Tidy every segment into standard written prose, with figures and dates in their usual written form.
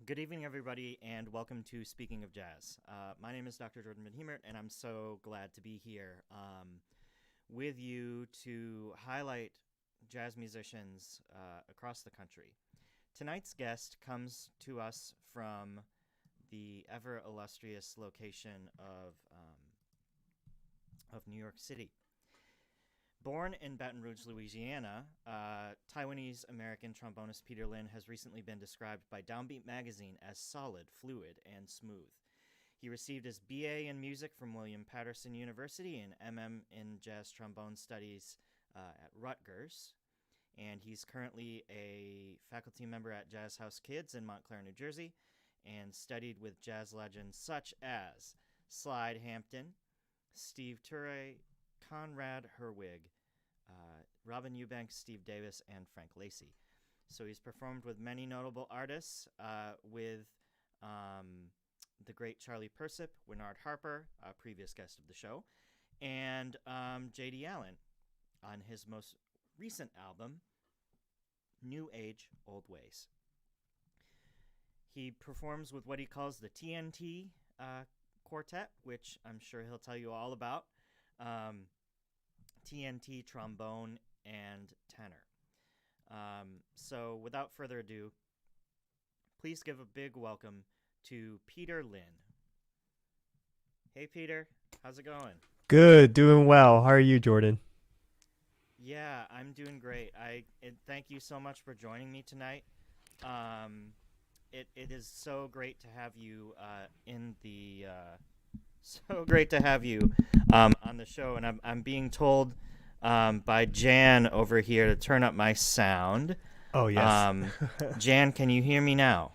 Good evening, everybody, and welcome to Speaking of Jazz. My name is Dr. Jordan Van Hemert, and I'm so glad to be here with you to highlight jazz musicians across the country. Tonight's guest comes to us from the ever-illustrious location of New York City. Born in Baton Rouge, Louisiana, Taiwanese-American trombonist Peter Lin has recently been described by Downbeat magazine as solid, fluid, and smooth. He received his BA in music from William Paterson University and MM in jazz trombone studies at Rutgers, and he's currently a faculty member at Jazz House Kids in Montclair, New Jersey, and studied with jazz legends such as Slide Hampton, Steve Turre, Conrad Herwig, Robin Eubanks, Steve Davis, and Frank Lacy. So he's performed with many notable artists, with the great Charli Persip, Winard Harper, a previous guest of the show, and J.D. Allen on his most recent album, New Age, Old Ways. He performs with what he calls the TNT Quartet, which I'm sure he'll tell you all about. TNT, trombone, and tenor. So without further ado, please give a big welcome to Peter Lin. Hey, Peter. How's it going? Good. Doing well. How are you, Jordan? Yeah, I'm doing great. Thank you so much for joining me tonight. It is so great to have you on the show, and I'm being told by Jan over here to turn up my sound. Oh, yes. Jan, can you hear me now?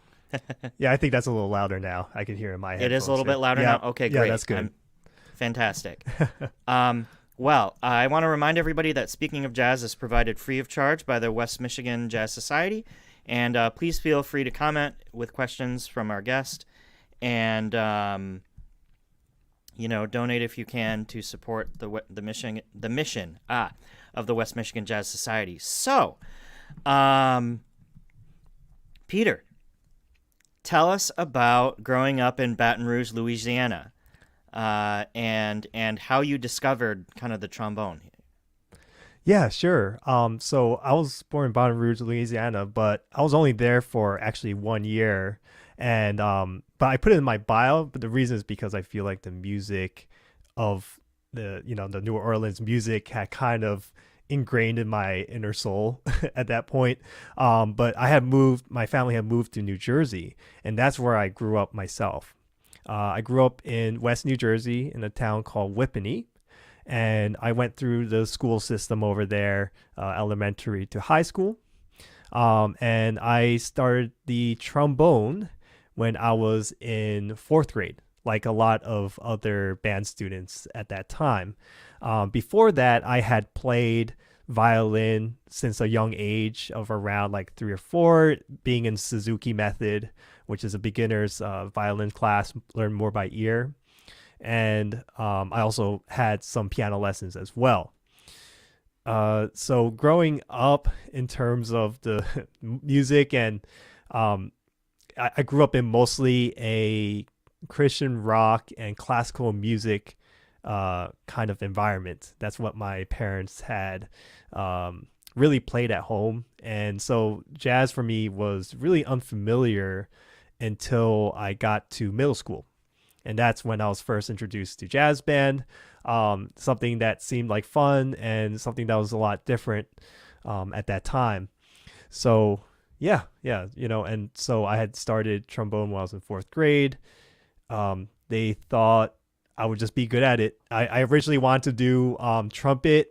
Yeah, I think that's a little louder now. I can hear in my headphones. It is a little bit louder now? Okay, great. Yeah, that's good. Fantastic. Well, I want to remind everybody that Speaking of Jazz is provided free of charge by the West Michigan Jazz Society, and please feel free to comment with questions from our guest, and donate if you can to support the mission of the West Michigan Jazz Society. So, Peter, tell us about growing up in Baton Rouge, Louisiana, and how you discovered kind of the trombone. Yeah, sure. So I was born in Baton Rouge, Louisiana, but I was only there for actually 1 year. And but I put it in my bio, but the reason is because I feel like the music of the New Orleans music had kind of ingrained in my inner soul at that point. But my family had moved to New Jersey, and that's where I grew up myself. I grew up in West New Jersey in a town called Whippany, and I went through the school system over there, elementary to high school. And I started the trombone when I was in fourth grade, like a lot of other band students at that time. Before that, I had played violin since a young age of around like 3 or 4, being in Suzuki method, which is a beginner's violin class, learn more by ear. And I also had some piano lessons as well. So growing up in terms of the music, and I grew up in mostly a Christian rock and classical music kind of environment. That's what my parents had really played at home. And so jazz for me was really unfamiliar until I got to middle school. And that's when I was first introduced to jazz band, something that seemed like fun and something that was a lot different at that time. So yeah, and so I had started trombone when I was in fourth grade. They thought I would just be good at it. I originally wanted to do trumpet.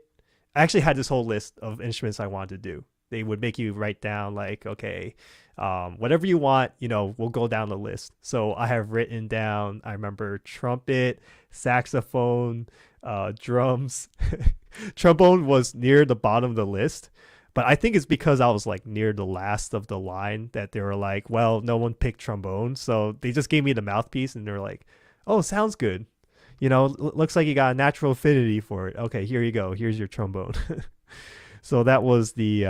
I actually had this whole list of instruments I wanted to do. They would make you write down like, okay, whatever you want, we'll go down the list. So I have written down, I remember trumpet, saxophone, drums. Trombone was near the bottom of the list, but I think it's because I was like near the last of the line that they were like, well, no one picked trombone. So they just gave me the mouthpiece and they were like, oh, sounds good. Looks like you got a natural affinity for it. Okay, here you go. Here's your trombone. So that was the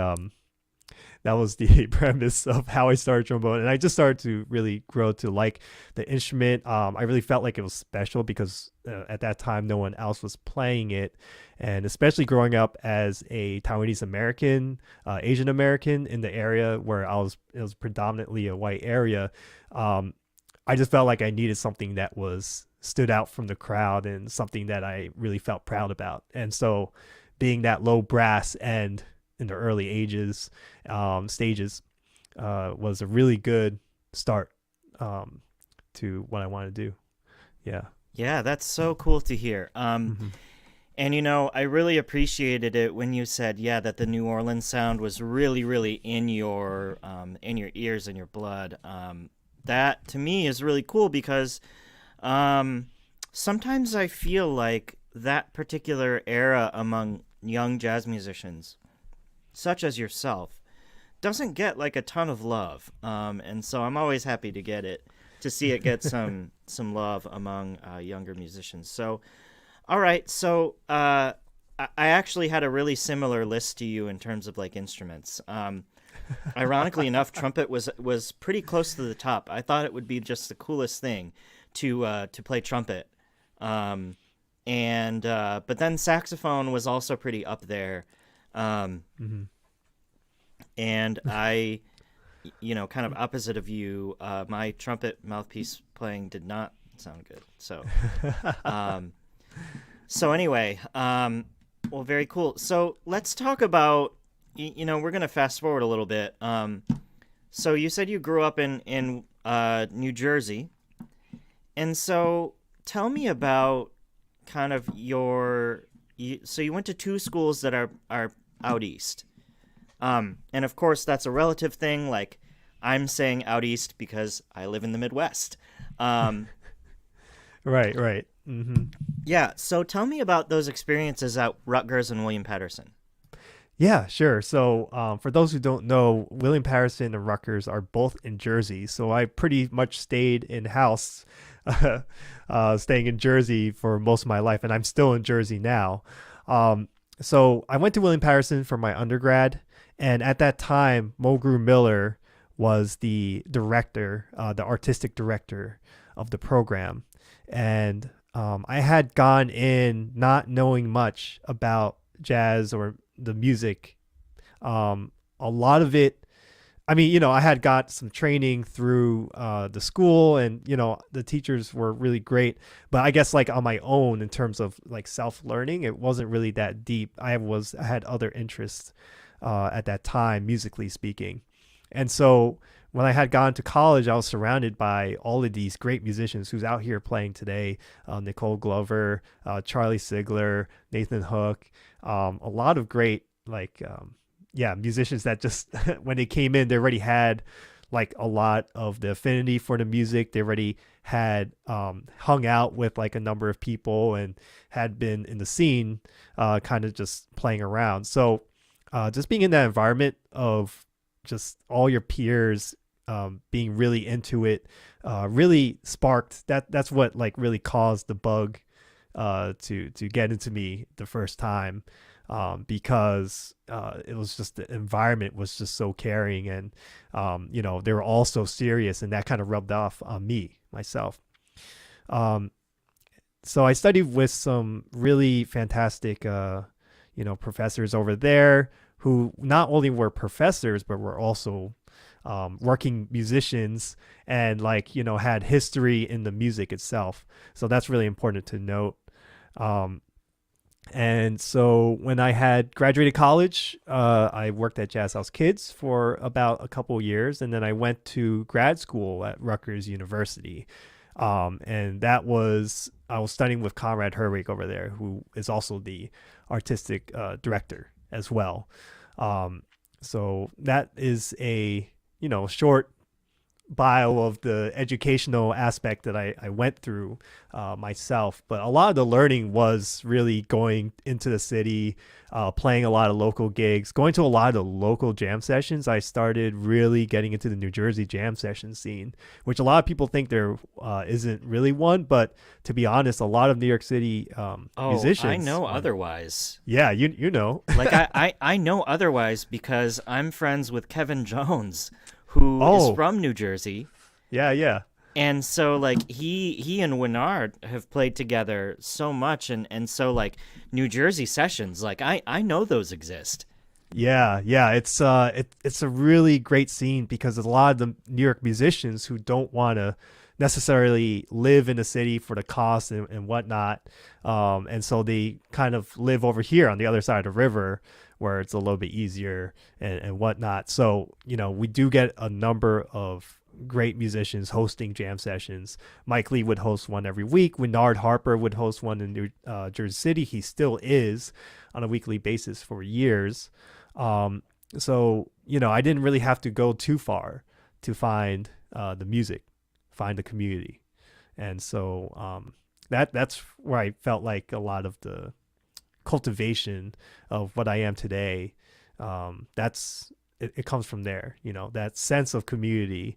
that was the premise of how I started trombone. And I just started to really grow to like the instrument. I really felt like it was special because at that time, no one else was playing it. And especially growing up as a Taiwanese-American, Asian-American in the area where it was predominantly a white area. I just felt like I needed something that stood out from the crowd and something that I really felt proud about. And so being that low brass end in the early stages was a really good start to what I want to do. Yeah. Yeah, that's so cool to hear. And, I really appreciated it when you said, that the New Orleans sound was really, really in your ears and your blood. That, to me, is really cool because sometimes I feel like that particular era among young jazz musicians, such as yourself, doesn't get like a ton of love. And so I'm always happy to see it get some love among younger musicians. So, all right. So I actually had a really similar list to you in terms of like instruments. Ironically enough, trumpet was pretty close to the top. I thought it would be just the coolest thing to play trumpet. But then saxophone was also pretty up there. And I, kind of opposite of you, my trumpet mouthpiece playing did not sound good. So anyway, well, very cool. So let's talk about, we're going to fast forward a little bit. So you said you grew up in New Jersey. And so tell me about kind of so you went to two schools that are out east. And of course that's a relative thing. Like I'm saying out east because I live in the Midwest. Right. Mm-hmm. Yeah. So tell me about those experiences at Rutgers and William Paterson. Yeah, sure. So for those who don't know, William Paterson and Rutgers are both in Jersey. So I pretty much stayed in-house, staying in Jersey for most of my life, and I'm still in Jersey now. So I went to William Paterson for my undergrad, and at that time, Mulgrew Miller was the director, the artistic director of the program. And I had gone in not knowing much about jazz or the music. A lot of it, I had got some training through the school, and the teachers were really great, but I guess like on my own in terms of like self-learning, it wasn't really that deep. I had other interests at that time, musically speaking. And so when I had gone to college, I was surrounded by all of these great musicians who's out here playing today. Nicole Glover, Charlie Sigler, Nathan Hook, a lot of great musicians that just when they came in, they already had like a lot of the affinity for the music. They already had hung out with like a number of people and had been in the scene, kind of just playing around. So just being in that environment of just all your peers being really into it really sparked that's what like really caused the bug to get into me the first time, because it was just the environment was just so caring, and they were all so serious, and that kind of rubbed off on myself. So I studied with some really fantastic professors over there who not only were professors but were also working musicians and had history in the music itself. So that's really important to note. And so when I had graduated college, I worked at Jazz House Kids for about a couple of years, and then I went to grad school at Rutgers University. And I was studying with Conrad Herwig over there, who is also the artistic director as well. So that is a short bio of the educational aspect that I went through myself, but a lot of the learning was really going into the city, playing a lot of local gigs, going to a lot of the local jam sessions. I started really getting into the New Jersey jam session scene, which a lot of people think there isn't really one, but to be honest, a lot of New York City musicians. I know otherwise. Yeah, you know. Like I know otherwise because I'm friends with Kevin Jones, who is from New Jersey. Yeah. And so like he and Winard have played together so much, and so like New Jersey sessions, like I know those exist. Yeah, it's a really great scene because a lot of the New York musicians who don't want to necessarily live in the city for the cost and whatnot, and so they kind of live over here on the other side of the river where it's a little bit easier and whatnot. So, you know, we do get a number of great musicians hosting jam sessions. Mike Lee would host one every week. Winard Harper would host one in New Jersey City. He still is on a weekly basis for years. So, you know, I didn't really have to go too far to find the music, find the community. And so that's where I felt like a lot of the cultivation of what I am today, it comes from there, you know, that sense of community.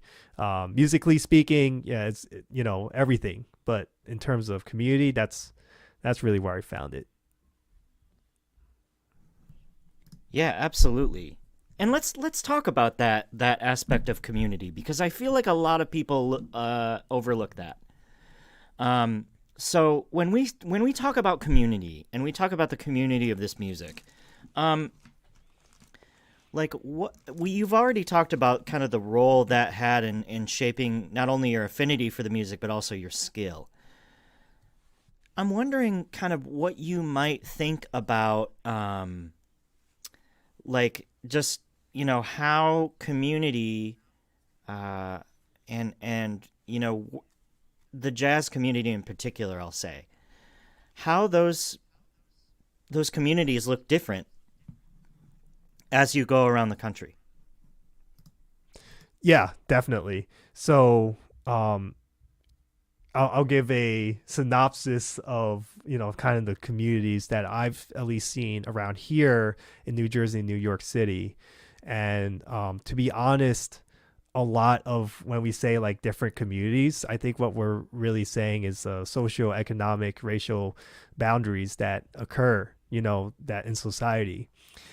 Musically speaking, yeah, it's, you know, everything, but in terms of community, that's really where I found it. Yeah, absolutely. And let's talk about that aspect of community, because I feel like a lot of people overlook that. So when we talk about community and we talk about the community of this music, like you've already talked about kind of the role that had in shaping not only your affinity for the music but also your skill. I'm wondering kind of what you might think about, like just, you know, how community and you know, the jazz community in particular, I'll say, how those communities look different as you go around the country. Yeah, definitely. So I'll give a synopsis of, you know, kind of the communities that I've at least seen around here in New Jersey and New York City. And to be honest, a lot of when we say like different communities, I think what we're really saying is socioeconomic, racial boundaries that occur, you know, that in society.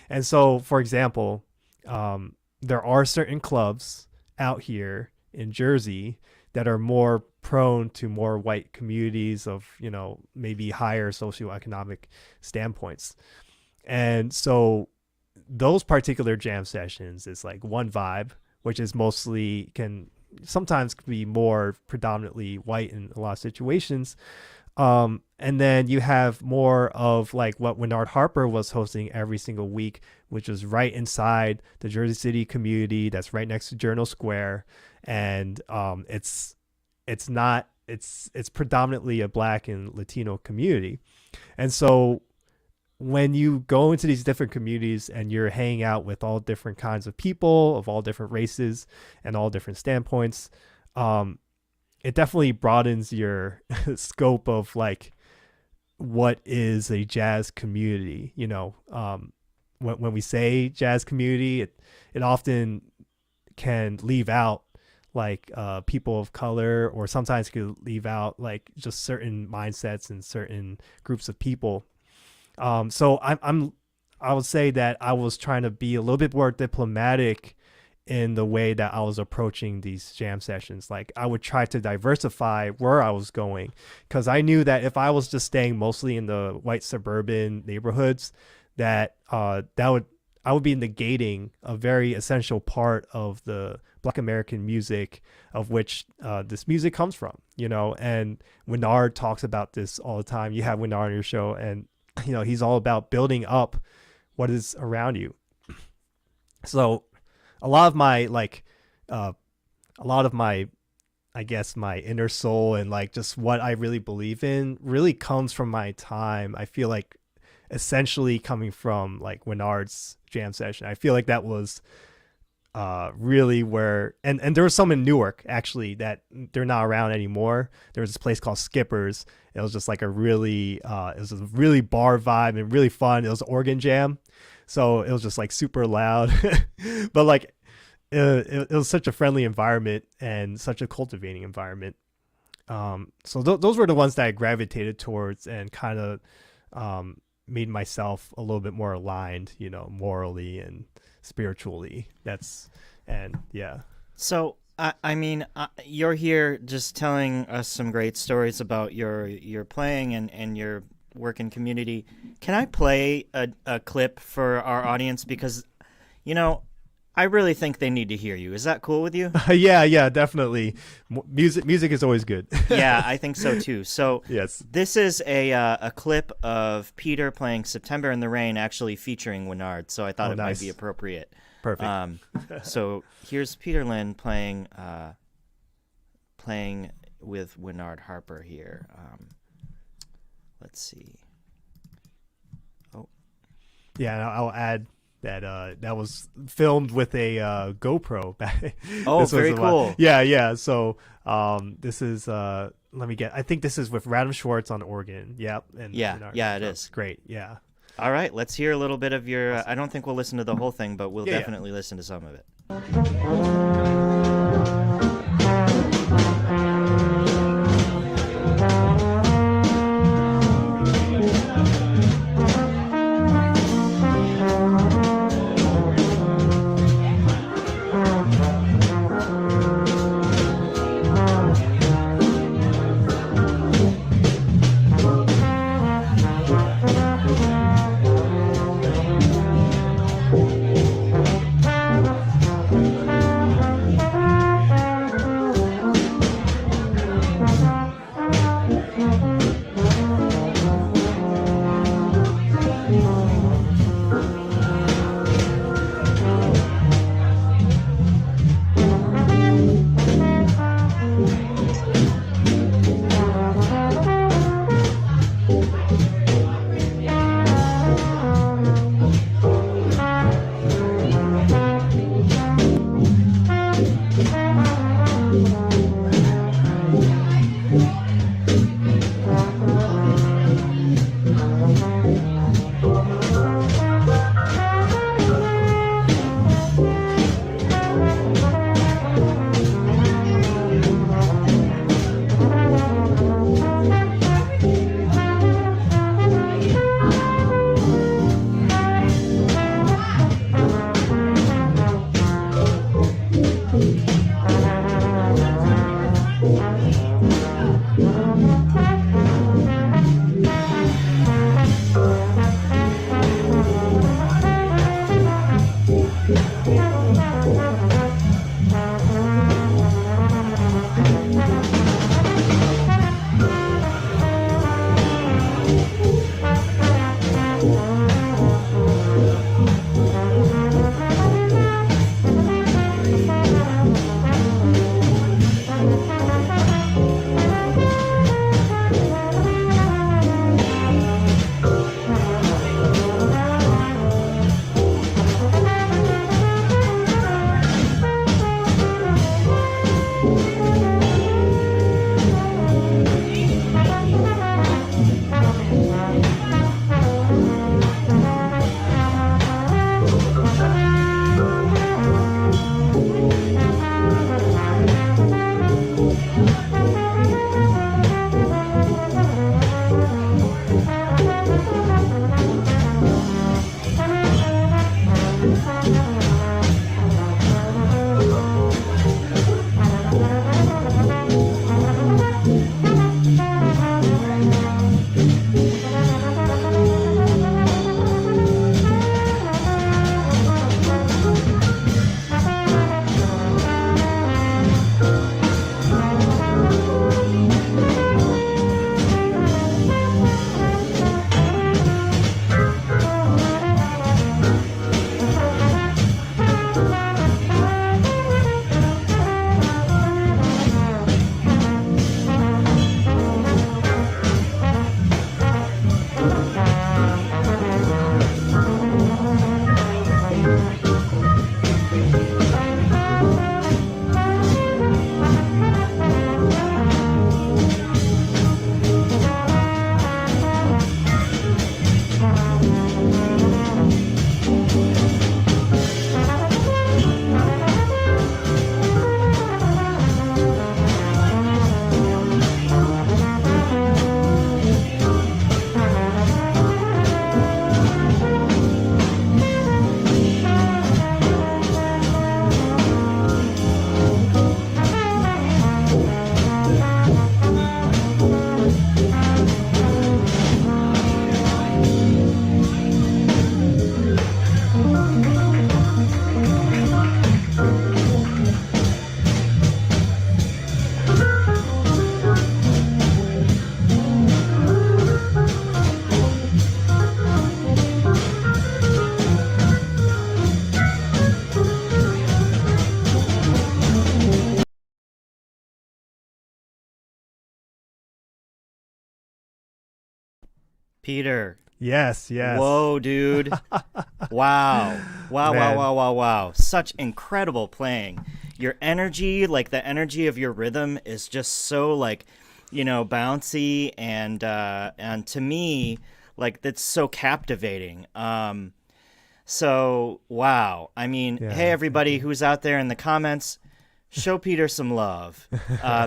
And so, for example, there are certain clubs out here in Jersey that are more prone to more white communities of, you know, maybe higher socioeconomic standpoints. And so those particular jam sessions is like one vibe, which is mostly can sometimes be more predominantly white in a lot of situations. And then you have more of like what Winard Harper was hosting every single week, which was right inside the Jersey City community that's right next to Journal Square. And it's predominantly a Black and Latino community. And so when you go into these different communities and you're hanging out with all different kinds of people of all different races and all different standpoints, it definitely broadens your scope of like what is a jazz community. You know, when we say jazz community, it often can leave out like people of color, or sometimes could leave out like just certain mindsets and certain groups of people. So I would say that I was trying to be a little bit more diplomatic in the way that I was approaching these jam sessions. Like I would try to diversify where I was going, because I knew that if I was just staying mostly in the white suburban neighborhoods, that I would be negating a very essential part of the Black American music of which this music comes from, you know. And Winard talks about this all the time. You have Winard on your show, and you know, he's all about building up what is around you. So a lot of my I guess my inner soul and like just what I really believe in really comes from my time. I feel like essentially coming from like Winard's jam session. I feel like that was really were, and there was some in Newark actually that they're not around anymore. There was this place called Skipper's. It was just like it was a really bar vibe and really fun. It was organ jam, so it was just like super loud, but like it was such a friendly environment and such a cultivating environment. So those were the ones that I gravitated towards and kind of made myself a little bit more aligned, morally and spiritually. So I mean, you're here just telling us some great stories about your playing and your work in community. Can I play a clip for our audience? Because, I really think they need to hear you. Is that cool with you? Yeah, definitely. Music is always good. Yeah, I think so too. So yes, this is a clip of Peter playing September in the Rain, actually featuring Winard. So I thought it might be appropriate. Perfect. So here's Peter Lin playing with Winard Harper here. Let's see. Oh, yeah, I'll add that was filmed with a GoPro. Oh, very cool. Yeah. So this is I think this is with Radam Schwartz on organ. Yep. And it is. Great. Yeah. All right, let's hear a little bit of your. I don't think we'll listen to the whole thing, but we'll definitely listen to some of it. Peter. Yes. Whoa, dude. Wow. Man. Wow. Such incredible playing. Your energy, like the energy of your rhythm is just so like, bouncy and to me, like that's so captivating. So wow. I mean, hey everybody who's out there in the comments, show Peter some love.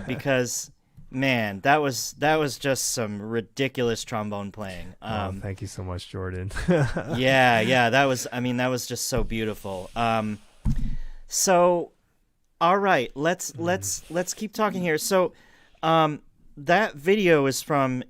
Because man, that was just some ridiculous trombone playing. Thank you so much, Jordan. yeah, that was just so beautiful. So all right, let's keep talking here. So that video is from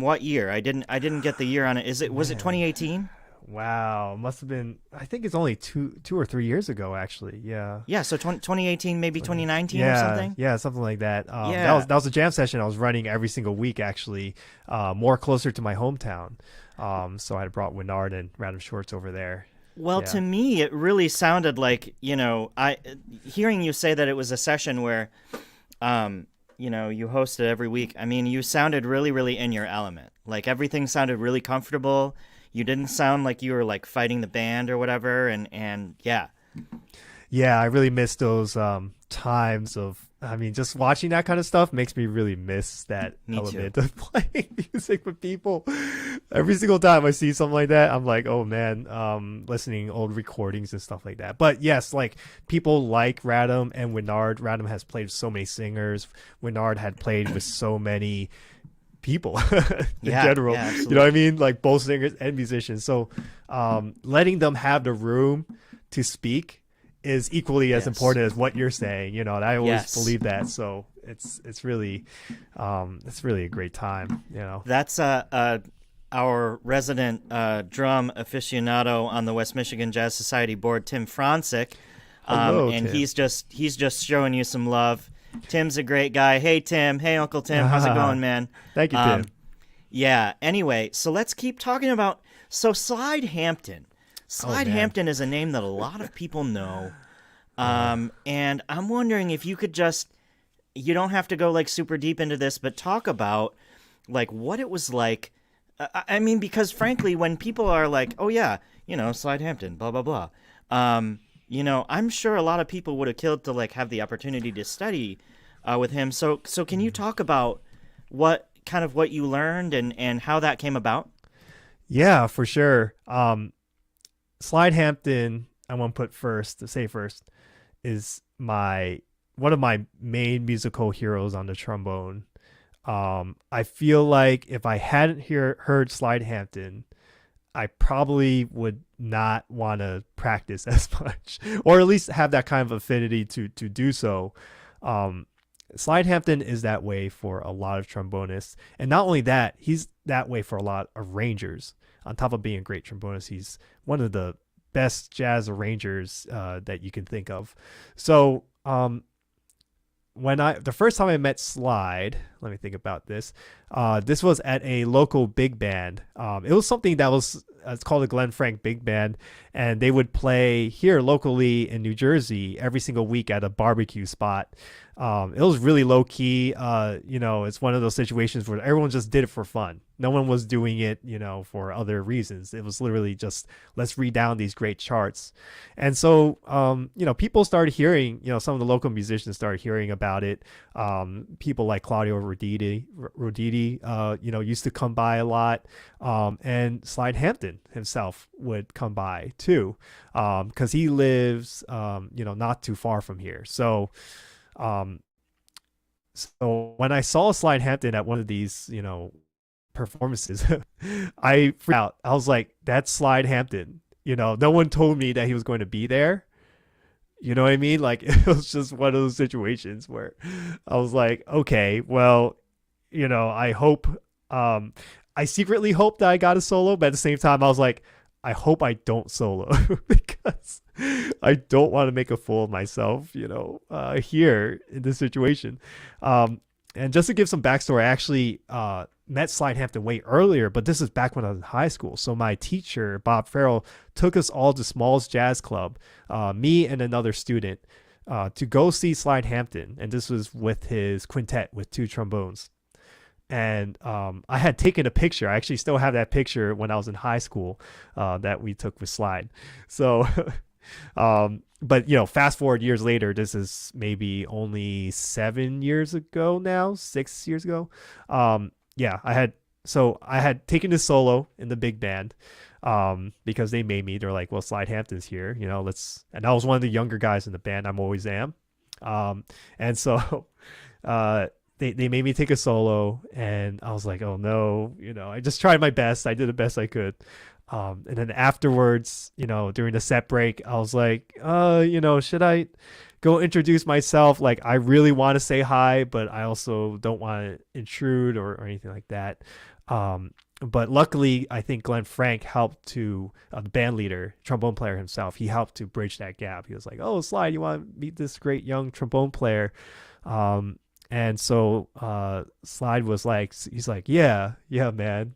what year? I didn't get the year on it. Was it 2018? Wow, must have been. I think it's only two or 3 years ago, actually. Yeah. Yeah. So 2018, maybe 2019 or something. Yeah, something like that. That was a jam session I was running every single week, actually, more closer to my hometown. So I had brought Winard and Radam Schwartz over there. Well, to me, it really sounded like hearing you say that it was a session where, you hosted every week. I mean, you sounded really, really in your element. Like everything sounded really comfortable. You didn't sound like you were like fighting the band or whatever, and yeah. Yeah, I really miss those times of. I mean, just watching that kind of stuff makes me really miss that element of playing music with people. Every single time I see something like that, I'm like, oh man, listening old recordings and stuff like that. But yes, like people like Radam and Winard. Radam has played with so many singers. Winard had played with so many people in general. Yeah, you know what I mean? Like both singers and musicians. So letting them have the room to speak is equally as important as what you're saying, and I always believe that. So it's really a great time, That's our resident drum aficionado on the West Michigan Jazz Society board, Tim Franczyk. Hello, and Tim. he's just showing you some love. Tim's a great guy. Hey Tim, hey Uncle Tim, how's it going, man? Thank you, Tim. Yeah, anyway, so let's keep talking about Slide Hampton. Slide Hampton is a name that a lot of people know. And I'm wondering if you could you don't have to go like super deep into this, but talk about like what it was like. I mean, because frankly, when people are like, oh yeah, Slide Hampton, blah, blah, blah. I'm sure a lot of people would have killed to like have the opportunity to study with him. So can you talk about what you learned and how that came about? Yeah, for sure. Slide Hampton, I want to say first, is one of my main musical heroes on the trombone. I feel like if I hadn't heard Slide Hampton, I probably would not want to practice as much, or at least have that kind of affinity to do so. Slide Hampton is that way for a lot of trombonists, and not only that, he's that way for a lot of arrangers. On top of being a great trombonist, he's one of the best jazz arrangers that you can think of. So the first time I met Slide, let me think about this. This was at a local big band. It was something that it's called the Glenn Frank Big Band, and they would play here locally in New Jersey every single week at a barbecue spot. It was really low key. It's one of those situations where everyone just did it for fun. No one was doing it, for other reasons. It was literally just, let's read down these great charts. And so, people started hearing, some of the local musicians started hearing about it. People like Claudio Roditi, used to come by a lot. And Slide Hampton himself would come by too, because he lives, not too far from here. So when I saw Slide Hampton at one of these, performances, I freaked out. I was like, that's Slide Hampton. No one told me that he was going to be there. You know what I mean? Like, it was just one of those situations where I was like, okay, well, I hope, I secretly hope that I got a solo, but at the same time, I was like, I hope I don't solo because I don't want to make a fool of myself, here in this situation. And just to give some backstory, I actually met Slide Hampton way earlier, but this is back when I was in high school. So my teacher, Bob Farrell, took us all to Smalls Jazz Club, me and another student, to go see Slide Hampton. And this was with his quintet with 2 trombones. And I had taken a picture. I actually still have that picture when I was in high school that we took with Slide. So, but fast forward years later, this is maybe only 7 years ago now, 6 years ago. Yeah, I had taken this solo in the big band because they made me. They're like, well, Slide Hampton's here, let's. And I was one of the younger guys in the band. I'm always am. And so. They made me take a solo, and I was like, oh no, I just tried my best. I did the best I could. And then afterwards, during the set break, I was like, should I go introduce myself? Like, I really want to say hi, but I also don't want to intrude or anything like that. But luckily, I think Glenn Frank helped to, the band leader, trombone player himself, he helped to bridge that gap. He was like, oh, Slide, you want to meet this great young trombone player? And so Slide was like, he's like, yeah, man.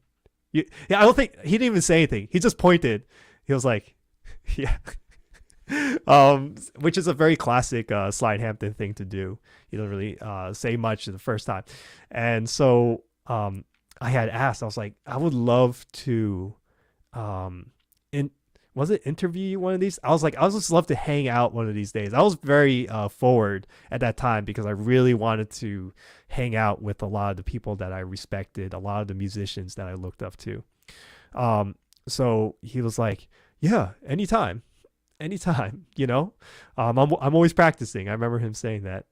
Yeah, I don't think he didn't even say anything. He just pointed. He was like, yeah, which is a very classic Slide Hampton thing to do. He doesn't really say much the first time. And so I had asked, I was like, I would love to interview you one of these? I was like, I would just love to hang out one of these days. I was very forward at that time because I really wanted to hang out with a lot of the people that I respected, a lot of the musicians that I looked up to. So he was like, yeah, anytime, I'm always practicing. I remember him saying that.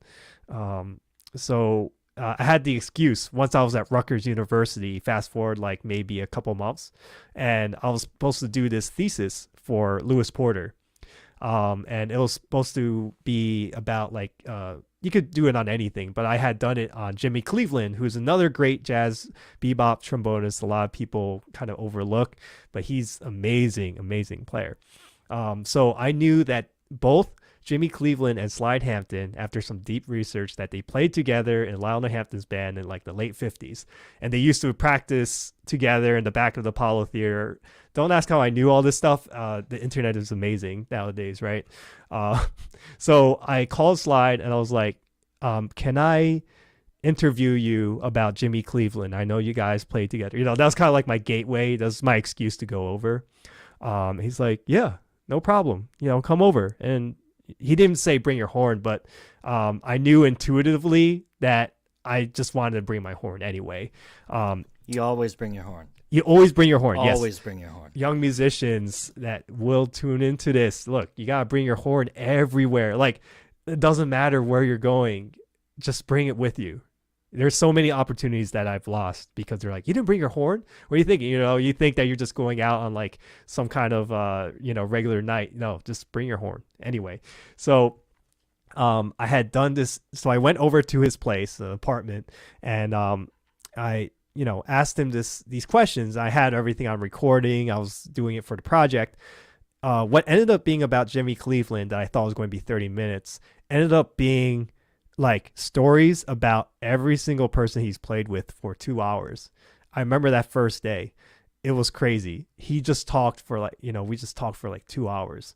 So I had the excuse once I was at Rutgers University, fast forward like maybe a couple months, and I was supposed to do this thesis for Lewis Porter. And it was supposed to be about like, you could do it on anything, but I had done it on Jimmy Cleveland, who's another great jazz bebop trombonist. A lot of people kind of overlook, but he's amazing player. So I knew that both Jimmy Cleveland and Slide Hampton, after some deep research, that they played together in Lionel Hampton's band in like the late 50s. And they used to practice together in the back of the Apollo Theater. Don't ask how I knew all this stuff. The internet is amazing nowadays, right? So I called Slide and I was like, can I interview you about Jimmy Cleveland? I know you guys played together. That was kind of like my gateway. That was my excuse to go over. He's like, yeah, no problem. Come over. And he didn't say bring your horn, but I knew intuitively that I just wanted to bring my horn anyway. You always bring your horn. You always bring your horn. Always yes. Bring your horn. Young musicians that will tune into this, look, you got to bring your horn everywhere. Like, it doesn't matter where you're going. Just bring it with you. There's so many opportunities that I've lost because they're like, you didn't bring your horn? What are you thinking? You think that you're just going out on like some kind of, regular night. No, just bring your horn. Anyway, so I had done this. So I went over to his place, the apartment, and I, asked him these questions. I had everything on recording. I was doing it for the project. What ended up being about Jimmy Cleveland that I thought was going to be 30 minutes ended up being like stories about every single person he's played with for 2 hours. I remember that first day. It was crazy. He just talked for like, we just talked for like 2 hours.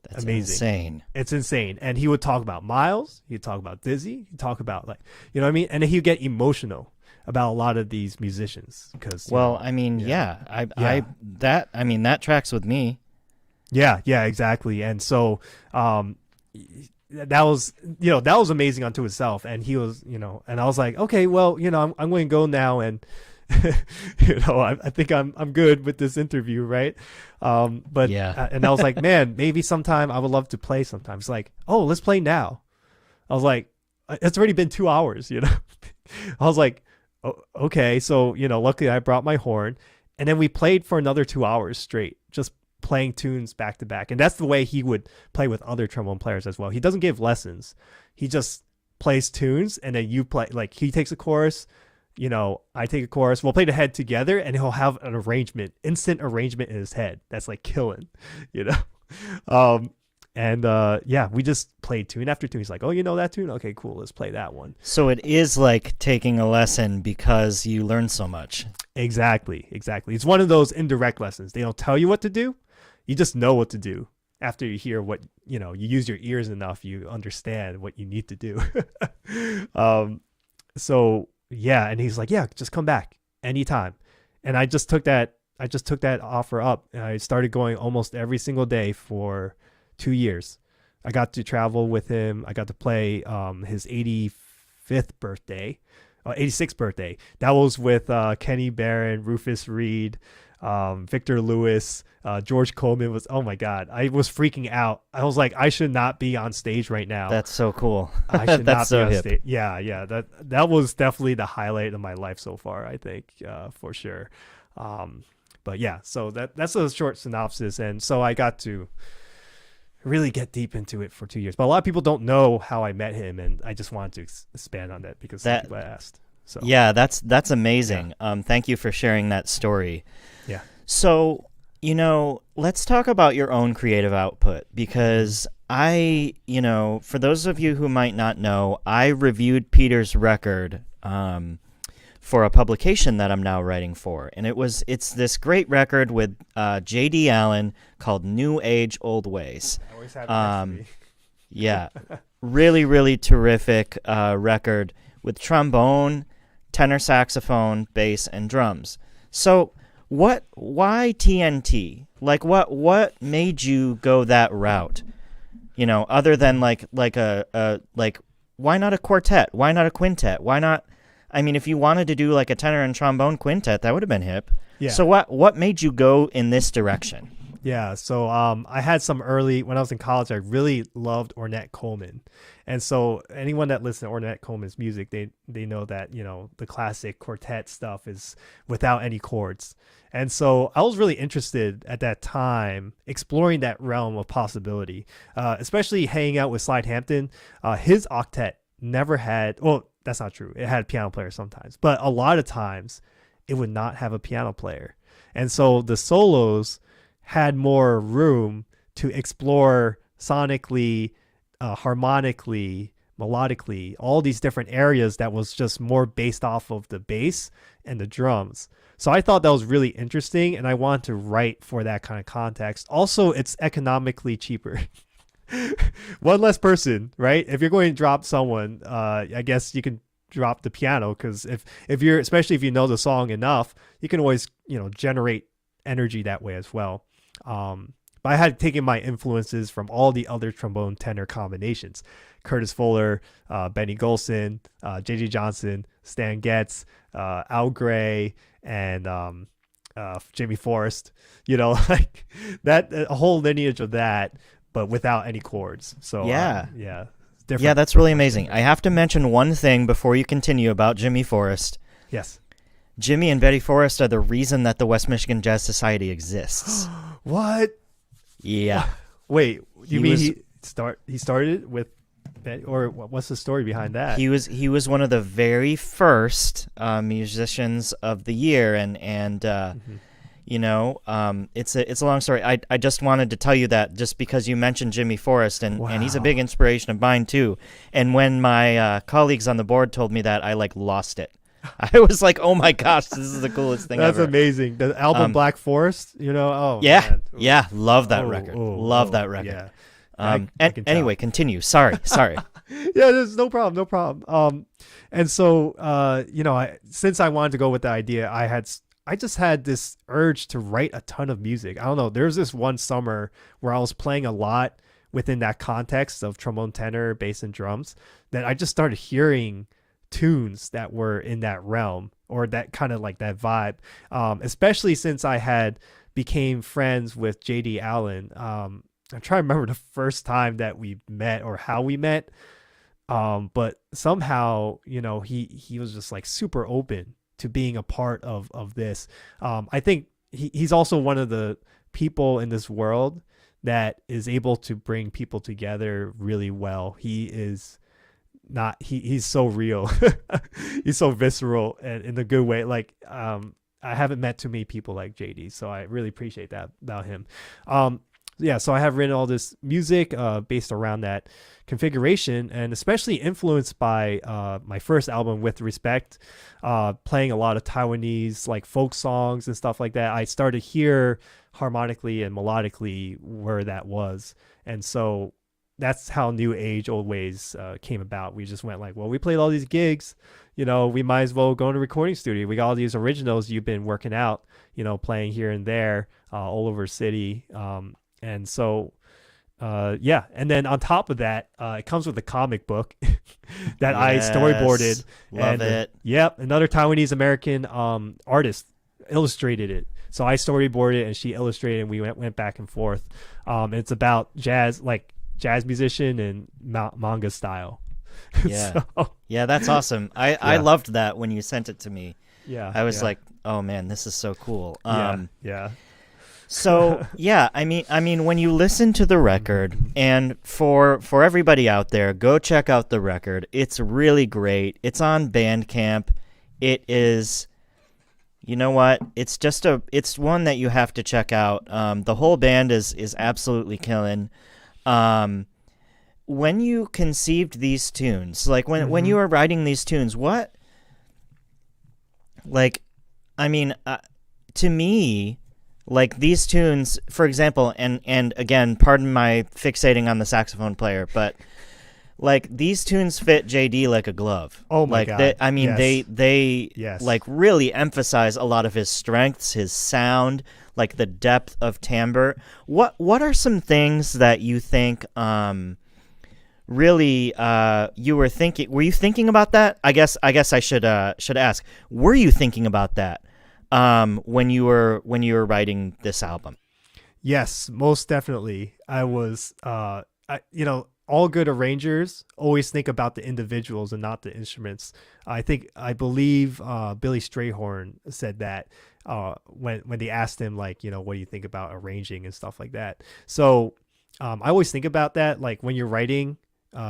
That's amazing. Insane. It's insane. And he would talk about Miles. He'd talk about Dizzy. He'd talk about like, what I mean? And then he'd get emotional about a lot of these musicians because, that tracks with me. Yeah, exactly. And so, that was amazing unto itself. And he was, and I was like, okay, well, I'm going to go now. And, I think I'm good with this interview. Right. But yeah. And I was like, man, maybe sometime I would love to play sometimes. Like, oh, let's play now. I was like, it's already been 2 hours, I was like, oh, okay. So, luckily I brought my horn and then we played for another 2 hours straight, just playing tunes back to back. And that's the way he would play with other trombone players as well. He doesn't give lessons. He just plays tunes and then you play, like he takes a chorus, I take a chorus, we'll play the head together and he'll have an instant arrangement in his head. That's like killing, we just played tune after tune. He's like, oh, that tune? Okay, cool. Let's play that one. So it is like taking a lesson because you learn so much. Exactly. It's one of those indirect lessons. They don't tell you what to do. You just know what to do. After you hear what, you use your ears enough, you understand what you need to do. So yeah, and he's like, yeah, just come back anytime. And I just took that offer up, and I started going almost every single day for 2 years. I got to travel with him. I got to play his 85th birthday, 86th birthday. That was with Kenny Barron, Rufus Reed, Victor Lewis, George Coleman was, oh my God, I was freaking out. I was like, I should not be on stage right now. That's so cool. I should not so be on hip. stage. Yeah. That was definitely the highlight of my life so far, I think, for sure. But yeah, so that's a short synopsis. And so I got to really get deep into it for 2 years. But a lot of people don't know how I met him, and I just wanted to expand on that because some people asked. So yeah, that's amazing. Yeah. Thank you for sharing that story. Yeah. So, let's talk about your own creative output, because for those of you who might not know, I reviewed Peter's record for a publication that I'm now writing for. And it's this great record with J.D. Allen called New Age, Old Ways. I always have it next to me. Yeah. Really, really terrific record with trombone, tenor saxophone, bass, and drums. So why TNT? Like what made you go that route? Other than like why not a quartet? Why not a quintet? Why not? I mean, if you wanted to do like a tenor and trombone quintet, that would have been hip. Yeah. So what made you go in this direction? Yeah, so I had when I was in college, I really loved Ornette Coleman. And so anyone that listens to Ornette Coleman's music, they know that, the classic quartet stuff is without any chords. And so I was really interested at that time exploring that realm of possibility, especially hanging out with Slide Hampton. His octet never had, well, that's not true. It had a piano player sometimes, but a lot of times it would not have a piano player. And so the solos had more room to explore sonically, harmonically, melodically, all these different areas that was just more based off of the bass and the drums. So I thought that was really interesting, and I wanted to write for that kind of context. Also, it's economically cheaper. One less person, right? If you're going to drop someone, I guess you can drop the piano, because if you're, especially if you know the song enough, you can always generate energy that way as well. But I had taken my influences from all the other trombone tenor combinations: Curtis Fuller, Benny Golson, J.J. Johnson, Stan Getz, Al Gray, and Jimmy Forrest. Like that, a whole lineage of that, but without any chords. So yeah. Different. Yeah, that's really amazing. I have to mention one thing before you continue about Jimmy Forrest. Yes. Jimmy and Betty Forrest are the reason that the West Michigan Jazz Society exists. What? Yeah. Wait, he started with Betty, or what's the story behind that? He was one of the very first musicians of the year, and it's a long story. I just wanted to tell you that just because you mentioned Jimmy Forrest, and he's a big inspiration of mine too. And when my colleagues on the board told me that, I lost it. I was like, oh my gosh, this is the coolest thing ever. That's amazing. The album Black Forest, oh yeah, man. Yeah, love that record. Love that record. Yeah. Anyway, continue. Sorry. Yeah, there's no problem. And so since I wanted to go with the idea, I just had this urge to write a ton of music. I don't know. There's this one summer where I was playing a lot within that context of trombone, tenor, bass, and drums, that I just started hearing tunes that were in that realm, or that kind of like that vibe. Especially since I had became friends with J.D. Allen. I'm trying to remember the first time that we met or how we met. But somehow, he was just like super open to being a part of this. I think he's also one of the people in this world that is able to bring people together really well. He's so real. He's so visceral, and in a good way. Like, I haven't met too many people like JD, so I really appreciate that about him. So I have written all this music based around that configuration, and especially influenced by my first album, With Respect, playing a lot of Taiwanese like folk songs and stuff like that. I started to hear harmonically and melodically where that was. And so that's how New Age Old Ways came about. We just went like, well, we played all these gigs, you know, we might as well go in a recording studio. We got all these originals you've been working out, you know, playing here and there all over city. And so, yeah. And then on top of that, it comes with a comic book that I storyboarded. Love it. Yep. Another Taiwanese-American artist illustrated it. So I storyboarded it and she illustrated, and we went back and forth. It's about jazz musician and manga style. Yeah. Yeah, that's awesome. I loved that when you sent it to me. Yeah. I was like, oh man, this is so cool. Yeah. So yeah, I mean, when you listen to the record, and for everybody out there, go check out the record. It's really great. It's on Bandcamp. It is, you know what? It's one that you have to check out. The whole band is absolutely killing. When you conceived these tunes, like when you were writing these tunes, what? Like, I mean, to me, like these tunes, for example, and again, pardon my fixating on the saxophone player, but like these tunes fit JD like a glove. Oh my God! They yes. like really emphasize a lot of his strengths, his sound, like the depth of timbre. What are some things that you think really you were thinking? Were you thinking about that? I guess I should ask. Were you thinking about that when you were writing this album? Yes, most definitely. I was all good arrangers always think about the individuals and not the instruments. I believe Billy Strayhorn said that when they asked him, like, you know, what do you think about arranging and stuff like that. So I always think about that. Like when you're writing,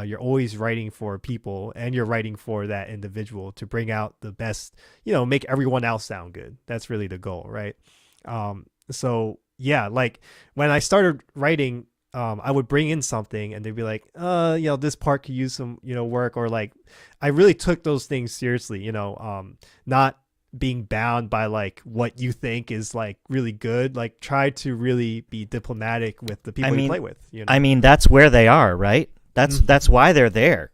you're always writing for people, and you're writing for that individual to bring out the best, you know, make everyone else sound good. That's really the goal, right? So yeah, like when I started writing, I would bring in something and they'd be like, you know, this part could use some, you know, work, or like, I really took those things seriously, you know, not being bound by like what you think is like really good, like try to really be diplomatic with the people you play with, you know? I mean, that's where they are, right? That's why they're there.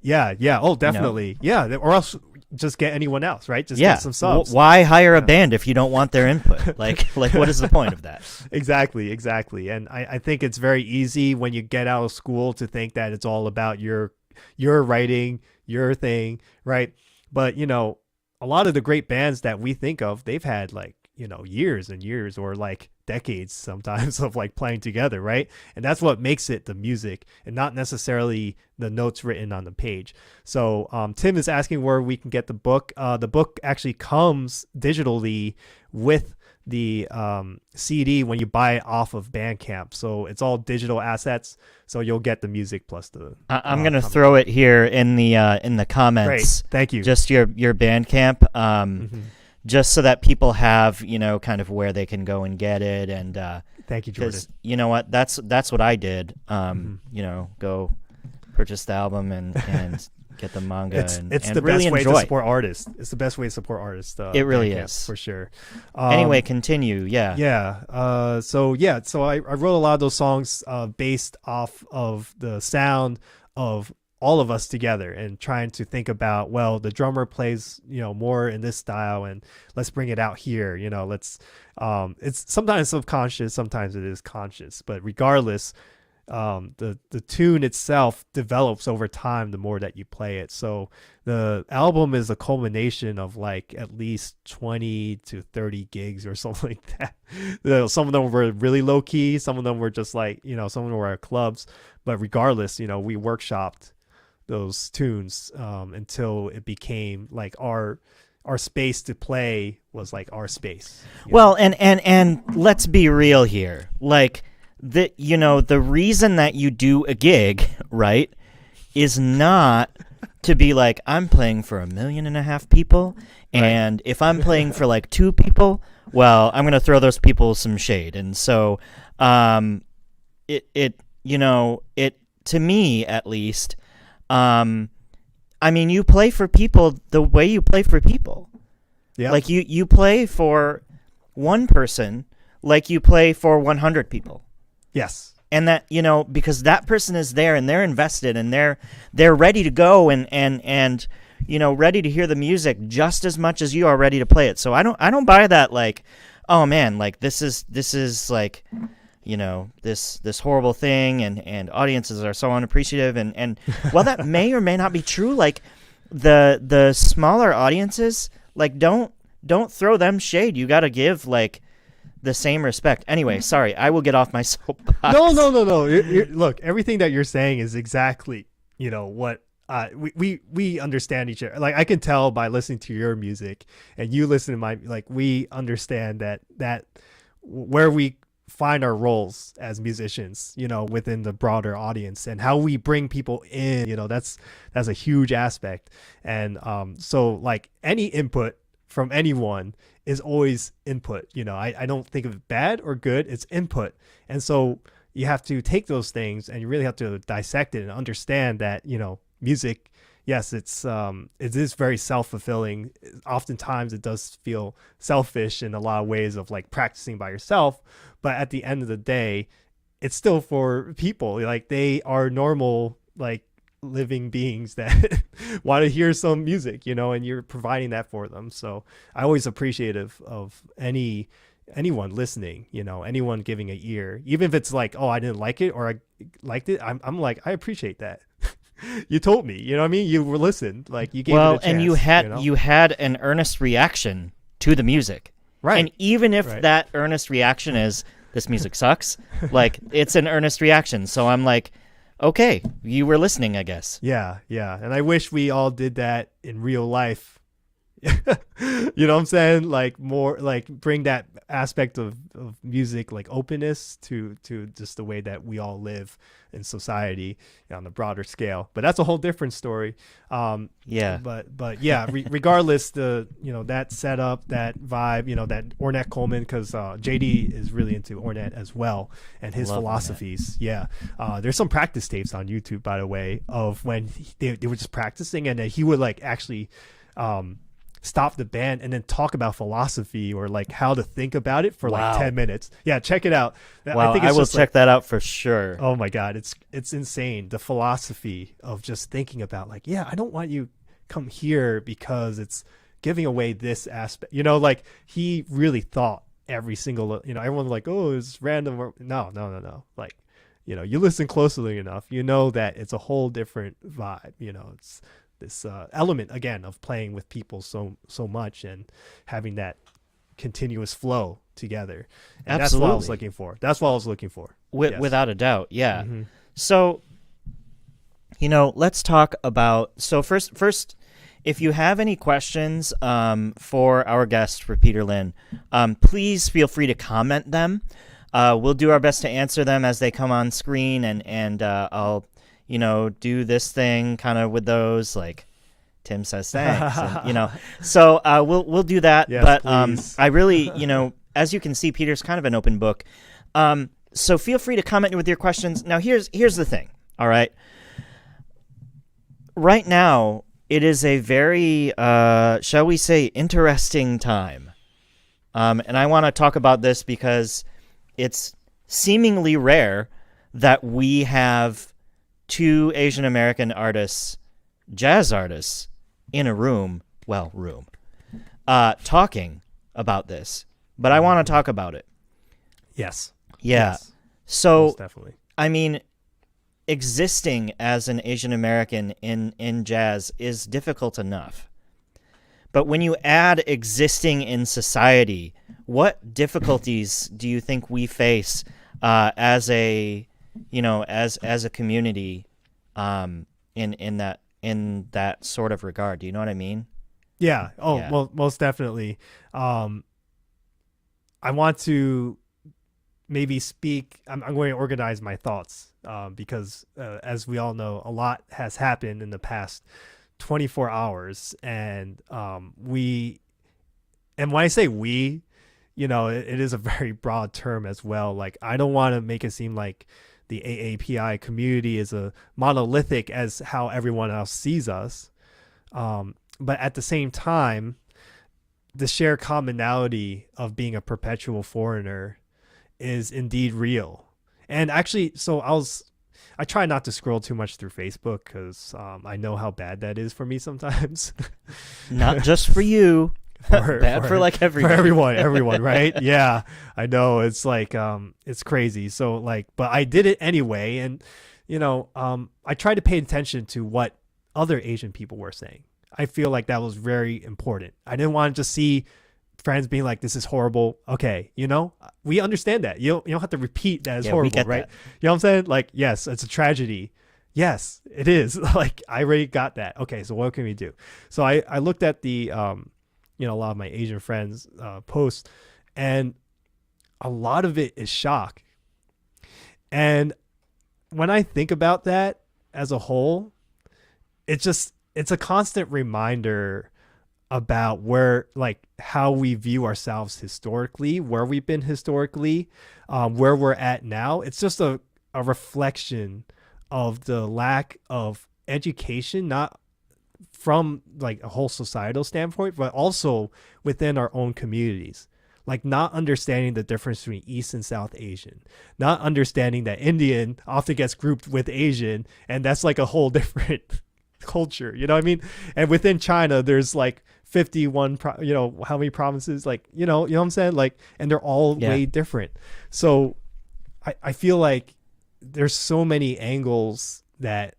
Yeah. Oh, definitely. You know? Yeah. Or else just get anyone else, right? Just get some subs. Why hire a band if you don't want their input? like what is the point of that? Exactly. And I think it's very easy when you get out of school to think that it's all about your writing, your thing, right? But, you know, a lot of the great bands that we think of, they've had like, you know, years and years, or like decades sometimes of like playing together, right? And that's what makes it the music, and not necessarily the notes written on the page. So Tim is asking where we can get the book. The book actually comes digitally with the CD when you buy it off of Bandcamp. So it's all digital assets. So you'll get the music plus the. I'm gonna throw it here in the comments. Great. Thank you. Just your Bandcamp. Just so that people have, you know, kind of where they can go and get it. And thank you, Jordan. You know what? That's what I did. You know, go purchase the album and get the manga. It's and the really best way enjoy. To support artists. It's the best way to support artists. It really Bandcamp, is, for sure. Anyway, continue. Yeah. Yeah. So I wrote a lot of those songs based off of the sound of all of us together, and trying to think about, well, the drummer plays, you know, more in this style, and let's bring it out here, you know, let's it's sometimes subconscious, sometimes it is conscious, but regardless, the tune itself develops over time the more that you play it. So the album is a culmination of like at least 20 to 30 gigs or something like that. You know, some of them were really low key, some of them were just like, you know, some of them were at clubs, but regardless, you know, we workshopped those tunes until it became like our space to play was like our space. Well, and let's be real here. Like the reason that you do a gig, right, is not to be like, I'm playing for 1.5 million people, and if I'm playing for like 2 people, well, I'm gonna throw those people some shade. And so it to me at least, I mean, you play for people the way you play for people. Yeah. Like you play for one person like you play for 100 people. Yes. and that, you know, because that person is there and they're invested and they're ready to go and you know, ready to hear the music just as much as you are ready to play it. So I don't buy that, like, oh man, like this is like, you know, this horrible thing and audiences are so unappreciative and while that may or may not be true, like the smaller audiences, like don't throw them shade. You got to give like the same respect. Anyway, sorry, I will get off my soapbox. No. Look, everything that you're saying is exactly, you know, what we understand each other. Like I can tell by listening to your music and you listen to my, like we understand that where we find our roles as musicians, you know, within the broader audience and how we bring people in, you know, that's a huge aspect. And so like any input from anyone is always input. You know, I don't think of it bad or good, it's input. And so you have to take those things and you really have to dissect it and understand that, you know, music, yes, it is very self-fulfilling. Oftentimes it does feel selfish in a lot of ways of like practicing by yourself, but at the end of the day, it's still for people. Like they are normal, like living beings that want to hear some music, you know, and you're providing that for them. So I always appreciative of anyone listening, you know, anyone giving an ear, even if it's like, oh, I didn't like it or I liked it. I'm like, I appreciate that. You told me, you know what I mean? You were listened, like you gave it a chance, and you had an earnest reaction to the music. Right. And even if that earnest reaction is this music sucks, like it's an earnest reaction. So I'm like, okay, you were listening, I guess. Yeah. And I wish we all did that in real life. You know what I'm saying? Like more like bring that aspect of music, like openness to just the way that we all live in society on the broader scale. But that's a whole different story. But yeah, regardless, that setup, that vibe, you know, that Ornette Coleman, because JD is really into Ornette as well and his philosophies. Ornette. Yeah. There's some practice tapes on YouTube, by the way, of when they were just practicing and he would like actually stop the band and then talk about philosophy or like how to think about it for like 10 minutes. Yeah, check it out. Wow, I will check that out for sure. Oh my God, it's insane. The philosophy of just thinking about like, yeah, I don't want you come here because it's giving away this aspect. You know, like he really thought every single, you know, everyone's like, oh, it's random. No. Like, you know, you listen closely enough, you know that it's a whole different vibe. You know, it's this element again of playing with people so much and having that continuous flow together. And that's what I was looking for. Without a doubt. Yeah. Mm-hmm. So, you know, let's talk about, so first, if you have any questions for our guest, for Peter Lin, please feel free to comment them. We'll do our best to answer them as they come on screen, and I'll, you know, do this thing kind of with those, like Tim says thanks, and, you know. So we'll do that. Yes, but I really, you know, as you can see, Peter's kind of an open book. So feel free to comment with your questions. Now here's the thing. All right. Right now, it is a very, shall we say, interesting time. And I want to talk about this because it's seemingly rare that we have two Asian American artists, jazz artists, in a room, talking about this. But I want to talk about it. Yes. Yeah. Yes. So, most definitely. I mean, existing as an Asian American in jazz is difficult enough. But when you add existing in society, what difficulties do you think we face as a community, in that sort of regard? Do you know what I mean? Yeah. Oh, yeah. Well, most definitely. I want to maybe speak. I'm going to organize my thoughts because, as we all know, a lot has happened in the past 24 hours, and when I say we, you know, it is a very broad term as well. Like, I don't want to make it seem like the AAPI community is a monolithic as how everyone else sees us. But at the same time, the shared commonality of being a perpetual foreigner is indeed real. And actually, so I try not to scroll too much through Facebook because I know how bad that is for me sometimes. Not just for you. Bad for like everyone. For everyone, right? Yeah, I know. It's like, it's crazy. So like, but I did it anyway. And, I tried to pay attention to what other Asian people were saying. I feel like that was very important. I didn't want to just see friends being like, this is horrible. Okay, we understand that. You don't have to repeat that as horrible, right? That. You know what I'm saying? Like, yes, it's a tragedy. Yes, it is. Like, I already got that. Okay, so what can we do? So I looked at the, a lot of my Asian friends' posts, and a lot of it is shock. And when I think about that as a whole, it's a constant reminder about how we view ourselves historically, where we've been historically, where we're at now. It's just a reflection of the lack of education, not from like a whole societal standpoint, but also within our own communities. Like not understanding the difference between East and South Asian, not understanding that Indian often gets grouped with Asian, and that's like a whole different culture, you know what I mean? And within China, there's like 51, how many provinces, like, you know what I'm saying? Like, and they're all way different. So I feel like there's so many angles that,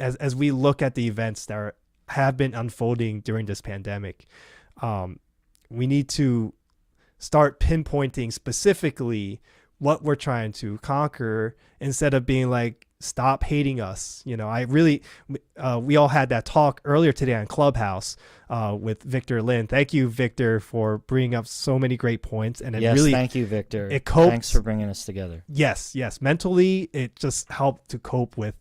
as we look at the events that have been unfolding during this pandemic, we need to start pinpointing specifically what we're trying to conquer instead of being like, stop hating us. We all had that talk earlier today on Clubhouse with Peter Lin. Thank you, Victor, for bringing up so many great points. And thank you, Victor. Thanks for bringing us together. Yes. Mentally, it just helped to cope with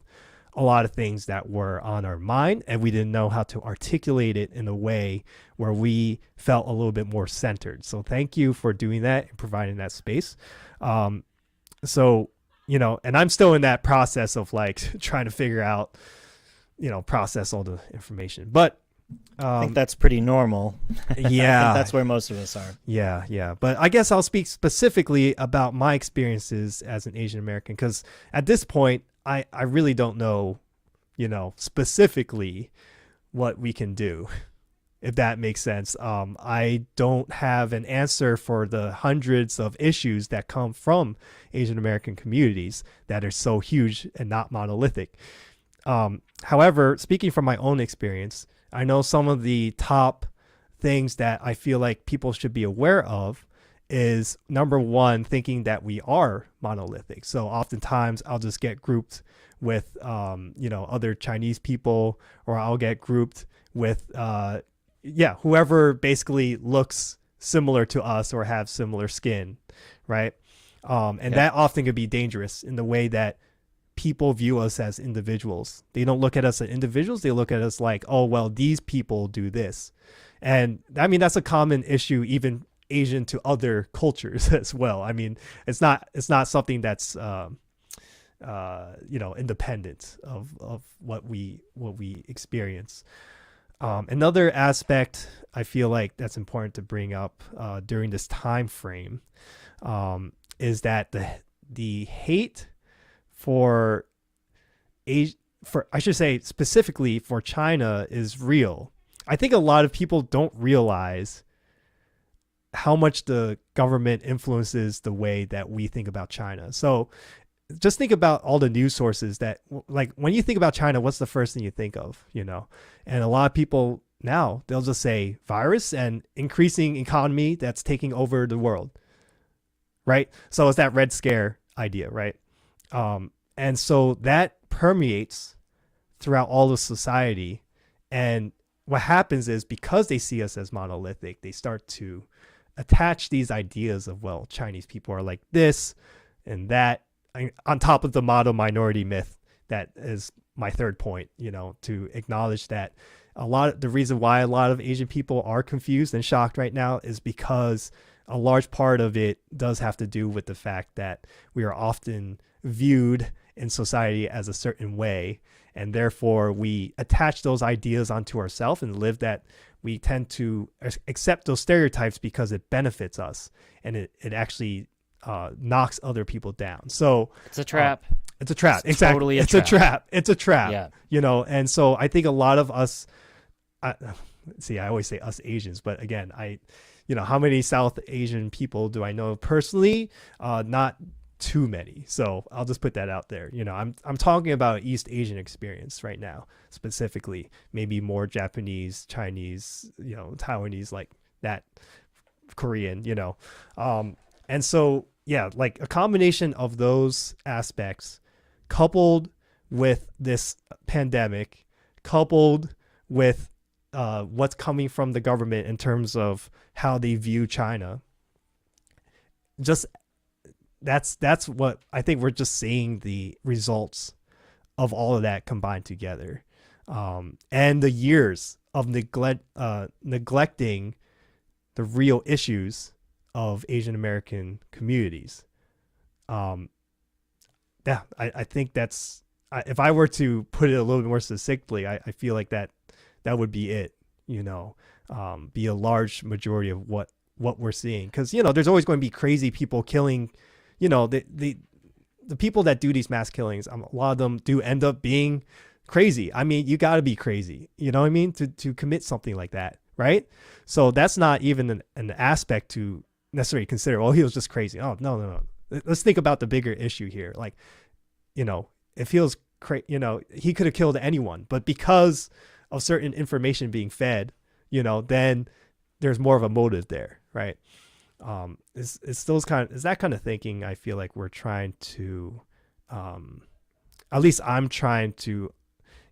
a lot of things that were on our mind, and we didn't know how to articulate it in a way where we felt a little bit more centered. So thank you for doing that and providing that space. And I'm still in that process of like trying to figure out, process all the information. But I think that's pretty normal. Yeah. I think that's where most of us are. Yeah. But I guess I'll speak specifically about my experiences as an Asian American, because at this point, I really don't know, specifically what we can do, if that makes sense. I don't have an answer for the hundreds of issues that come from Asian American communities that are so huge and not monolithic. However, speaking from my own experience, I know some of the top things that I feel like people should be aware of is, number one, thinking that we are monolithic. So oftentimes I'll just get grouped with, other Chinese people, or I'll get grouped with, whoever basically looks similar to us or have similar skin, right? That often could be dangerous in the way that people view us as individuals. They don't look at us as individuals. They look at us like, oh, well, these people do this. And I mean, that's a common issue, even Asian to other cultures as well. I mean, it's not something that's independent of what we experience. Another aspect I feel like that's important to bring up during this time frame is that the hate for I should say specifically for China is real. I think a lot of people don't realize how much the government influences the way that we think about China. So just think about all the news sources that, like, when you think about China, what's the first thing you think of, And a lot of people now, they'll just say virus and increasing economy that's taking over the world, right? So it's that Red Scare idea, right? And so that permeates throughout all of society. And what happens is, because they see us as monolithic, they start to attach these ideas of, well, Chinese people are like this and that, on top of the model minority myth. That is my third point, to acknowledge that the reason why a lot of Asian people are confused and shocked right now is because a large part of it does have to do with the fact that we are often viewed in society as a certain way, and therefore we attach those ideas onto ourselves and live that. We tend to accept those stereotypes because it benefits us, and it actually knocks other people down. So it's a trap. It's a trap. It's exactly. Totally it's a trap. It's a trap. Yeah. You know, and so I think a lot of us, I always say us Asians, but again, how many South Asian people do I know personally? Not too many. So I'll just put that out there. You know, I'm talking about East Asian experience right now, specifically, maybe more Japanese, Chinese, Taiwanese, like that, Korean, and so, yeah, like a combination of those aspects coupled with this pandemic, coupled with what's coming from the government in terms of how they view China. Just that's what I think we're just seeing the results of all of that combined together. And the years of neglecting the real issues of Asian American communities. I think that's, if I were to put it a little bit more succinctly, I feel like that would be it, be a large majority of what we're seeing. Because, there's always going to be crazy people killing, the people that do these mass killings, a lot of them do end up being crazy. I mean, you got to be crazy, you know what I mean, to commit something like that, right? So that's not even an aspect to necessarily consider, well, he was just crazy. Oh, no. Let's think about the bigger issue here. Like, it feels he could have killed anyone, but because of certain information being fed, then there's more of a motive there, right? It's that kind of thinking I feel like we're trying to, at least I'm trying to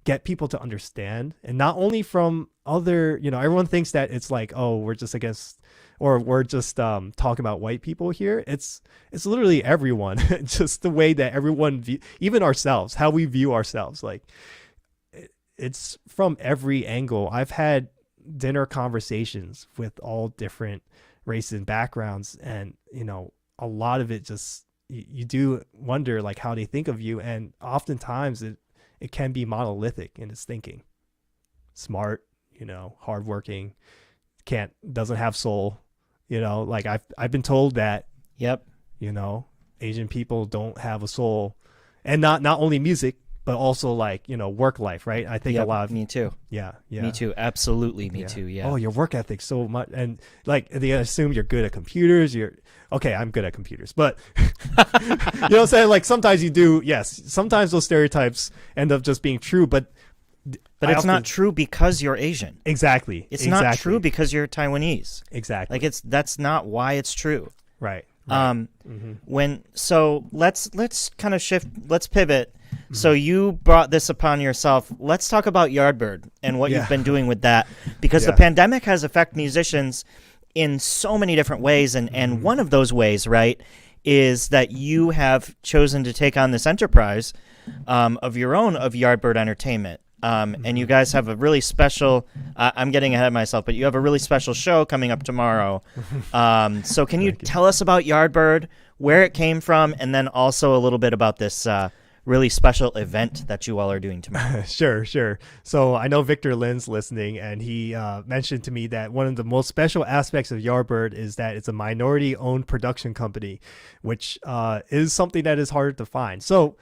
get people to understand, and not only from other, everyone thinks that it's like, oh, we're just against, or we're just talking about white people here. It's literally everyone. Just the way that everyone even ourselves, how we view ourselves, like it's from every angle. I've had dinner conversations with all different races and backgrounds, and a lot of it just you do wonder like how they think of you, and oftentimes it can be monolithic in its thinking. Smart, hardworking, doesn't have soul. Like I've been told that. Yep. Asian people don't have a soul, and not only music, but also like, work life, right? I think a lot of me too. Yeah. Me too. Absolutely. Me too. Yeah. Oh, your work ethic so much, and like they assume you're good at computers. I'm good at computers, but you know what I'm saying? Like sometimes you do. Yes, sometimes those stereotypes end up just being true, but it's not true because you're Asian. Exactly. It's not true because you're Taiwanese. Exactly. Like that's not why it's true. Right. Let's kind of shift. Let's pivot. Mm-hmm. So you brought this upon yourself. Let's talk about Yardbird and what you've been doing with that, because the pandemic has affected musicians in so many different ways, and one of those ways, right, is that you have chosen to take on this enterprise of your own, of Yardbird Entertainment. And you guys have a really special, I'm getting ahead of myself, but you have a really special show coming up tomorrow. So can you tell us about Yardbird, where it came from, and then also a little bit about this really special event that you all are doing tomorrow? Sure. So I know Victor Lin's listening, and he mentioned to me that one of the most special aspects of Yardbird is that it's a minority-owned production company, which is something that is harder to find. So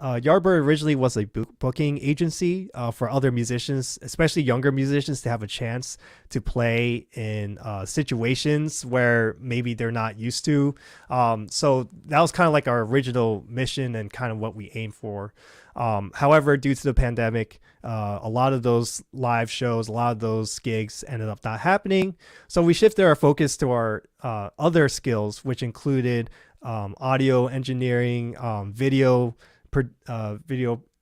Yardbird originally was a booking agency for other musicians, especially younger musicians, to have a chance to play in situations where maybe they're not used to. So that was kind of like our original mission and kind of what we aim for. However, due to the pandemic, a lot of those live shows, a lot of those gigs ended up not happening. So we shifted our focus to our other skills, which included audio engineering, video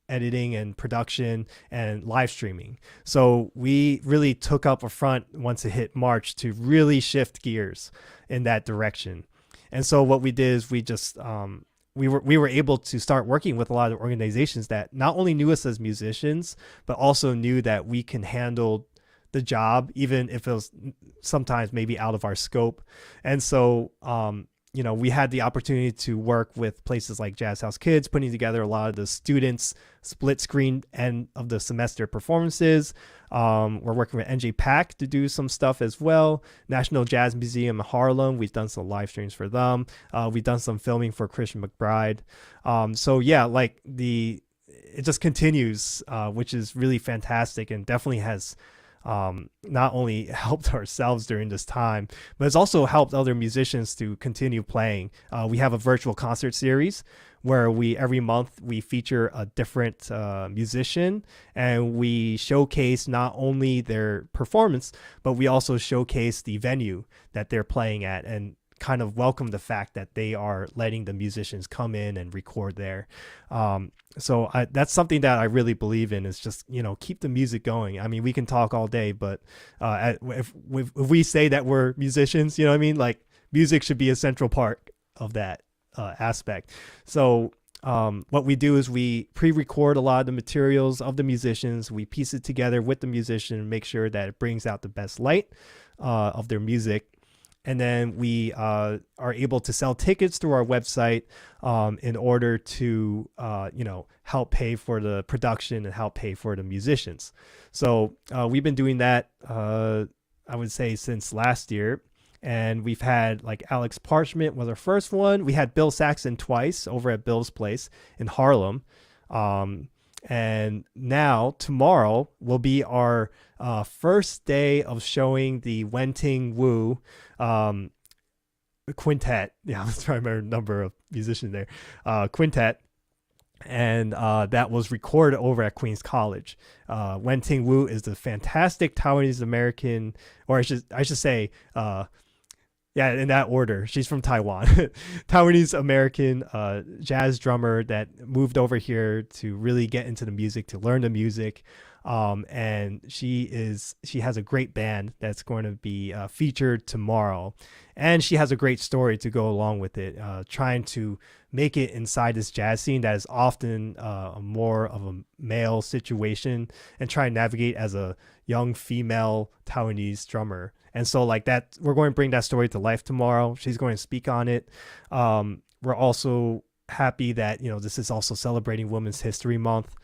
editing and production, and live streaming. So we really took up a front once it hit March to really shift gears in that direction. And so what we did is we just we were able to start working with a lot of organizations that not only knew us as musicians, but also knew that we can handle the job, even if it was sometimes maybe out of our scope. And so we had the opportunity to work with places like Jazz House Kids, putting together a lot of the students' split screen end of the semester performances. We're working with NJ to do some stuff as well. National Jazz Museum in Harlem, we've done some live streams for them. We've done some filming for Christian McBride. So yeah, like it just continues, which is really fantastic and definitely has not only helped ourselves during this time, but it's also helped other musicians to continue playing. We have a virtual concert series where every month we feature a different musician, and we showcase not only their performance, but we also showcase the venue that they're playing at and kind of welcome the fact that they are letting the musicians come in and record there. So that's something that I really believe in, is just, keep the music going. I mean, we can talk all day, but if we say that we're musicians, you know what I mean? Like, music should be a central part of that aspect. So what we do is we pre-record a lot of the materials of the musicians. We piece it together with the musician and make sure that it brings out the best light of their music. And then we are able to sell tickets through our website in order to, help pay for the production and help pay for the musicians. So we've been doing that, I would say, since last year. And we've had like Alex Parchment was our first one. We had Bill Saxon twice over at Bill's Place in Harlem. And now tomorrow will be our first day of showing the Wenting Wu quintet. Yeah, let's try to remember the number of musicians there. Quintet. And that was recorded over at Queens College. Wenting Wu is the fantastic Taiwanese-American, or I should say, yeah, in that order. She's from Taiwan. Taiwanese-American jazz drummer that moved over here to really get into the music, to learn the music. And she has a great band that's going to be featured tomorrow. And she has a great story to go along with it, trying to make it inside this jazz scene that is often more of a male situation, and try and navigate as a young female Taiwanese drummer. And so like that, we're going to bring that story to life tomorrow. She's going to speak on it. We're also happy that, this is also celebrating Women's History Month,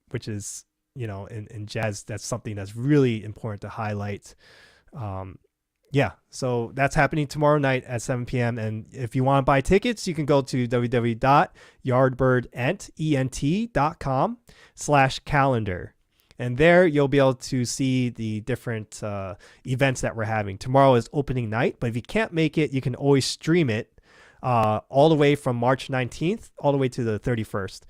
which is, in jazz, that's something that's really important to highlight. Yeah, so that's happening tomorrow night at 7 p.m. And if you want to buy tickets, you can go to www.yardbirdent.com/calendar. And there you'll be able to see the different events that we're having. Tomorrow is opening night, but if you can't make it, you can always stream it all the way from March 19th all the way to the 31st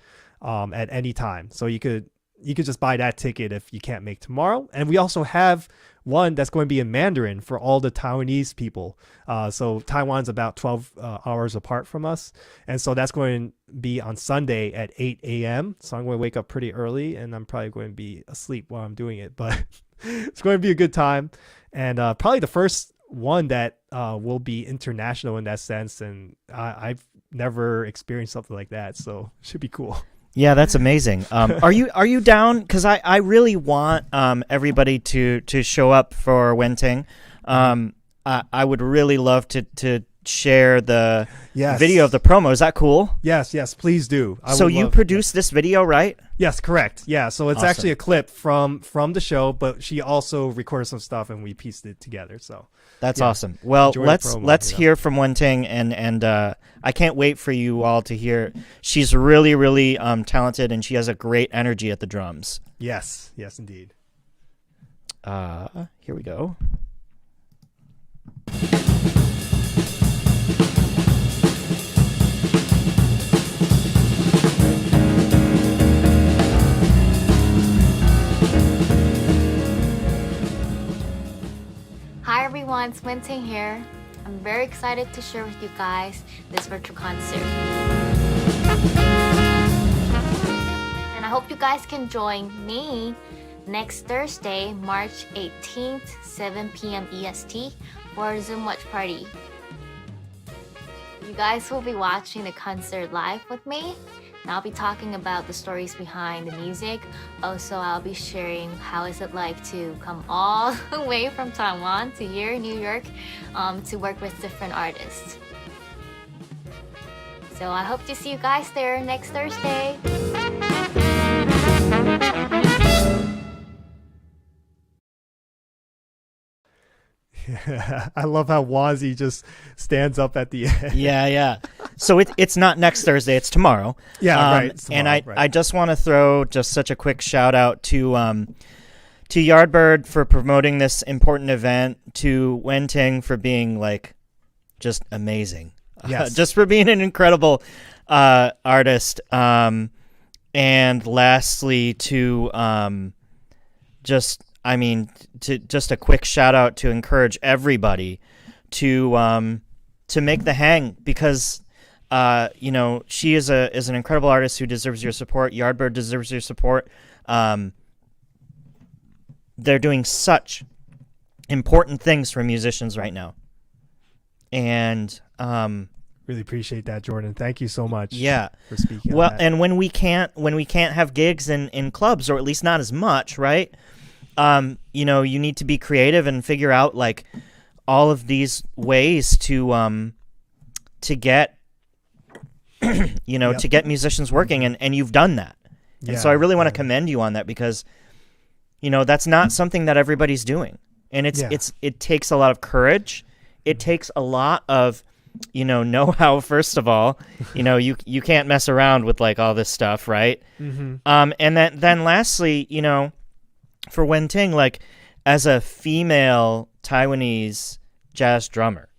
at any time. So you could just buy that ticket if you can't make tomorrow. And we also have one that's going to be in Mandarin for all the Taiwanese people. So Taiwan's about 12 hours apart from us. And so that's going to be on Sunday at 8 a.m. So I'm going to wake up pretty early, and I'm probably going to be asleep while I'm doing it. But it's going to be a good time. And probably the first one that will be international in that sense. And I've never experienced something like that. So it should be cool. Yeah, that's amazing. Are you down? Because I really want everybody to show up for Wenting. I would really love to share the video of the promo. Is that cool? Yes, please do. So you produced this video, right? Yes, correct. Yeah, so it's Awesome. actually a clip from the show, but she also recorded some stuff and we pieced it together. So that's awesome. Well, enjoy let's hear from Wenting, and I can't wait for you all to hear. She's really, really talented, and she has a great energy at the drums. Yes, indeed. Here we go. Hi everyone, it's Wenting here. I'm very excited to share with you guys this virtual concert. And I hope you guys can join me next Thursday, March 18th, 7 p.m. EST for a Zoom watch party. You guys will be watching the concert live with me. And I'll be talking about the stories behind the music. Also, I'll be sharing how is it like to come all the way from Taiwan to here in New York to work with different artists. So I hope to see you guys there next Thursday. I love how Wazzy just stands up at the end. Yeah. So it's not next Thursday, it's tomorrow. Yeah, right. It's And tomorrow, right. I just want to throw just such a quick shout out to Yardbird for promoting this important event, to Wenting for being like just amazing. Yes. Just for being an incredible artist. And lastly to just a quick shout out to encourage everybody to make the hang, because she is an incredible artist who deserves your support. Yardbird deserves your support. They're doing such important things for musicians right now, and really appreciate that, Jordan. Thank you so much. Yeah, for speaking. Well, on that. and when we can't have gigs in clubs, or at least not as much, right? You need to be creative and figure out like all of these ways to get to get musicians working, and you've done that. And so I really want to commend you on that, because that's not something that everybody's doing, and it takes a lot of courage. It takes a lot of know-how. First of all, you can't mess around with like all this stuff, right? Mm-hmm. And then lastly, for Wenting, like as a female Taiwanese jazz drummer,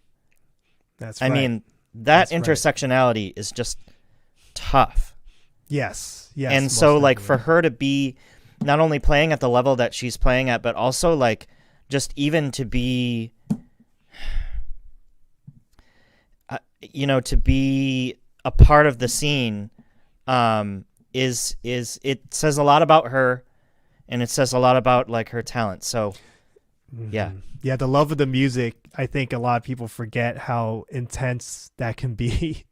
that's right. I mean, that intersectionality is just tough. Yes. And so like for her to be not only playing at the level that she's playing at, but also like just even to be to be a part of the scene is it says a lot about her, and it says a lot about like her talent. So yeah, the love of the music. I think a lot of people forget how intense that can be.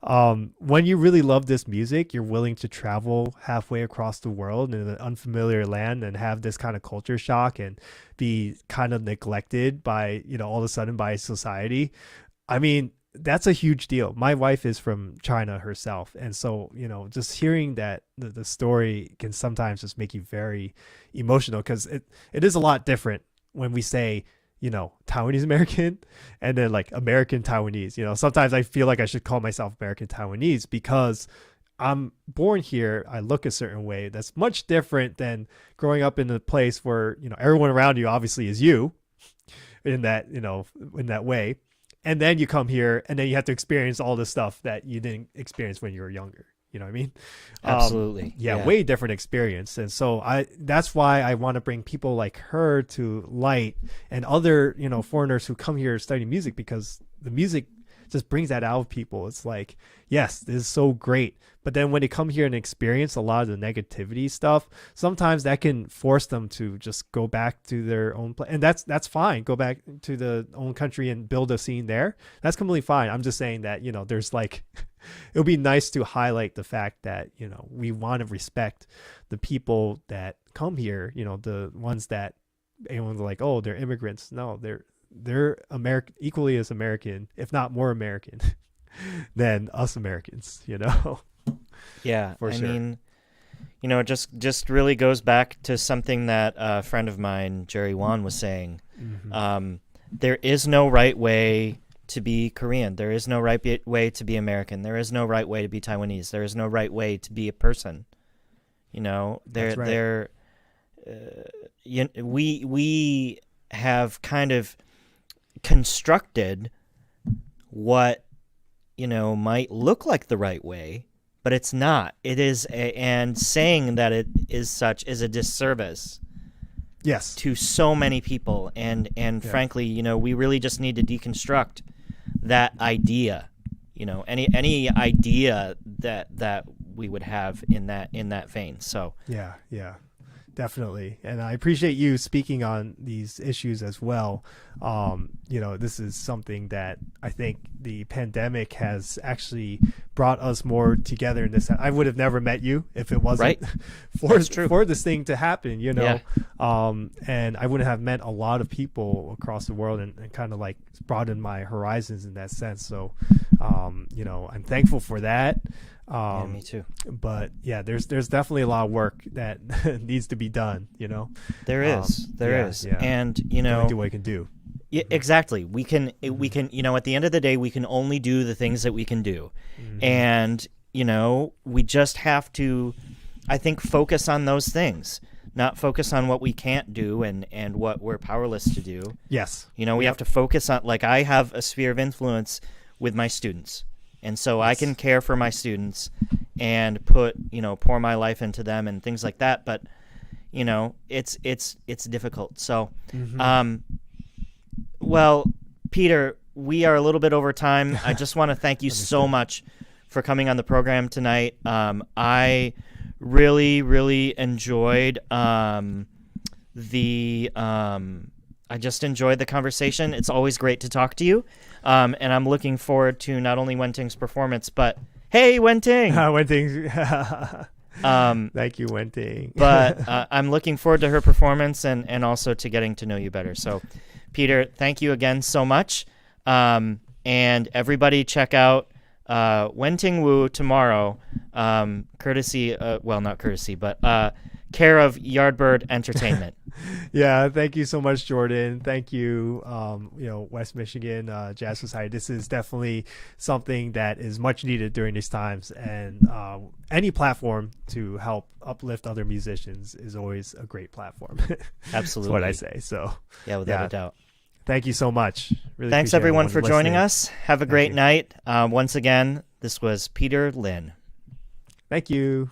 When you really love this music, you're willing to travel halfway across the world in an unfamiliar land and have this kind of culture shock and be kind of neglected by, all of a sudden by society. I mean, that's a huge deal. My wife is from China herself. And so, just hearing that the story can sometimes just make you very emotional, because it is a lot different when we say, Taiwanese-American and then like American Taiwanese. Sometimes I feel like I should call myself American Taiwanese because I'm born here. I look a certain way. That's much different than growing up in a place where, everyone around you obviously is you in that, in that way. And then you come here and then you have to experience all the stuff that you didn't experience when you were younger. You know what I mean? Absolutely. Yeah, way different experience. And so that's why I want to bring people like her to light, and other, foreigners who come here studying music, because the music just brings that out of people. It's like, yes, this is so great. But then when they come here and experience a lot of the negativity stuff, sometimes that can force them to just go back to their own place. And that's fine. Go back to the own country and build a scene there. That's completely fine. I'm just saying that, there's like, it would be nice to highlight the fact that, we want to respect the people that come here, the ones that everyone's like, oh, they're immigrants. No, they're American, equally as American, if not more American than us Americans, Yeah, For sure. I mean, it just really goes back to something that a friend of mine, Jerry Wan, was saying. Mm-hmm. There is no right way to be Korean. There is no right way to be American. There is no right way to be Taiwanese. There is no right way to be a person. That's right. We have kind of constructed what might look like the right way, but it's not. It is and saying that it is such is a disservice, yes, to so many people, and frankly, we really just need to deconstruct that idea, any idea that we would have in that vein. So yeah definitely. And I appreciate you speaking on these issues as well. This is something that I think the pandemic has actually brought us more together in this. I would have never met you if it wasn't for this thing to happen, Yeah. And I wouldn't have met a lot of people across the world and kind of like broadened my horizons in that sense. So, I'm thankful for that. Me too. But yeah, there's definitely a lot of work that needs to be done. There is. Yeah. And do what I can do. Yeah, exactly. We can. At the end of the day, we can only do the things that we can do, and we just have to, I think, focus on those things, not focus on what we can't do and what we're powerless to do. Yes. We have to focus on, like, I have a sphere of influence with my students. And so I can care for my students and pour my life into them and things like that. But, it's difficult. So, well, Peter, we are a little bit over time. I just want to thank you so much for coming on the program tonight. I really, really enjoyed I just enjoyed the conversation. It's always great to talk to you. And I'm looking forward to not only Wenting's performance, but hey, Wenting! Wenting. Thank you, Wenting. But I'm looking forward to her performance and also to getting to know you better. So, Peter, thank you again so much. And everybody check out Wenting Wu tomorrow, courtesy, not courtesy, but care of Yardbird Entertainment. Yeah, thank you so much, Jordan. Thank you, West Michigan Jazz Society. This is definitely something that is much needed during these times, and any platform to help uplift other musicians is always a great platform. Absolutely. That's what I say. So yeah, without a doubt. Thank you so much. Really Thanks everyone for joining us. Have a great you. night. Once again, this was Peter Lin. Thank you.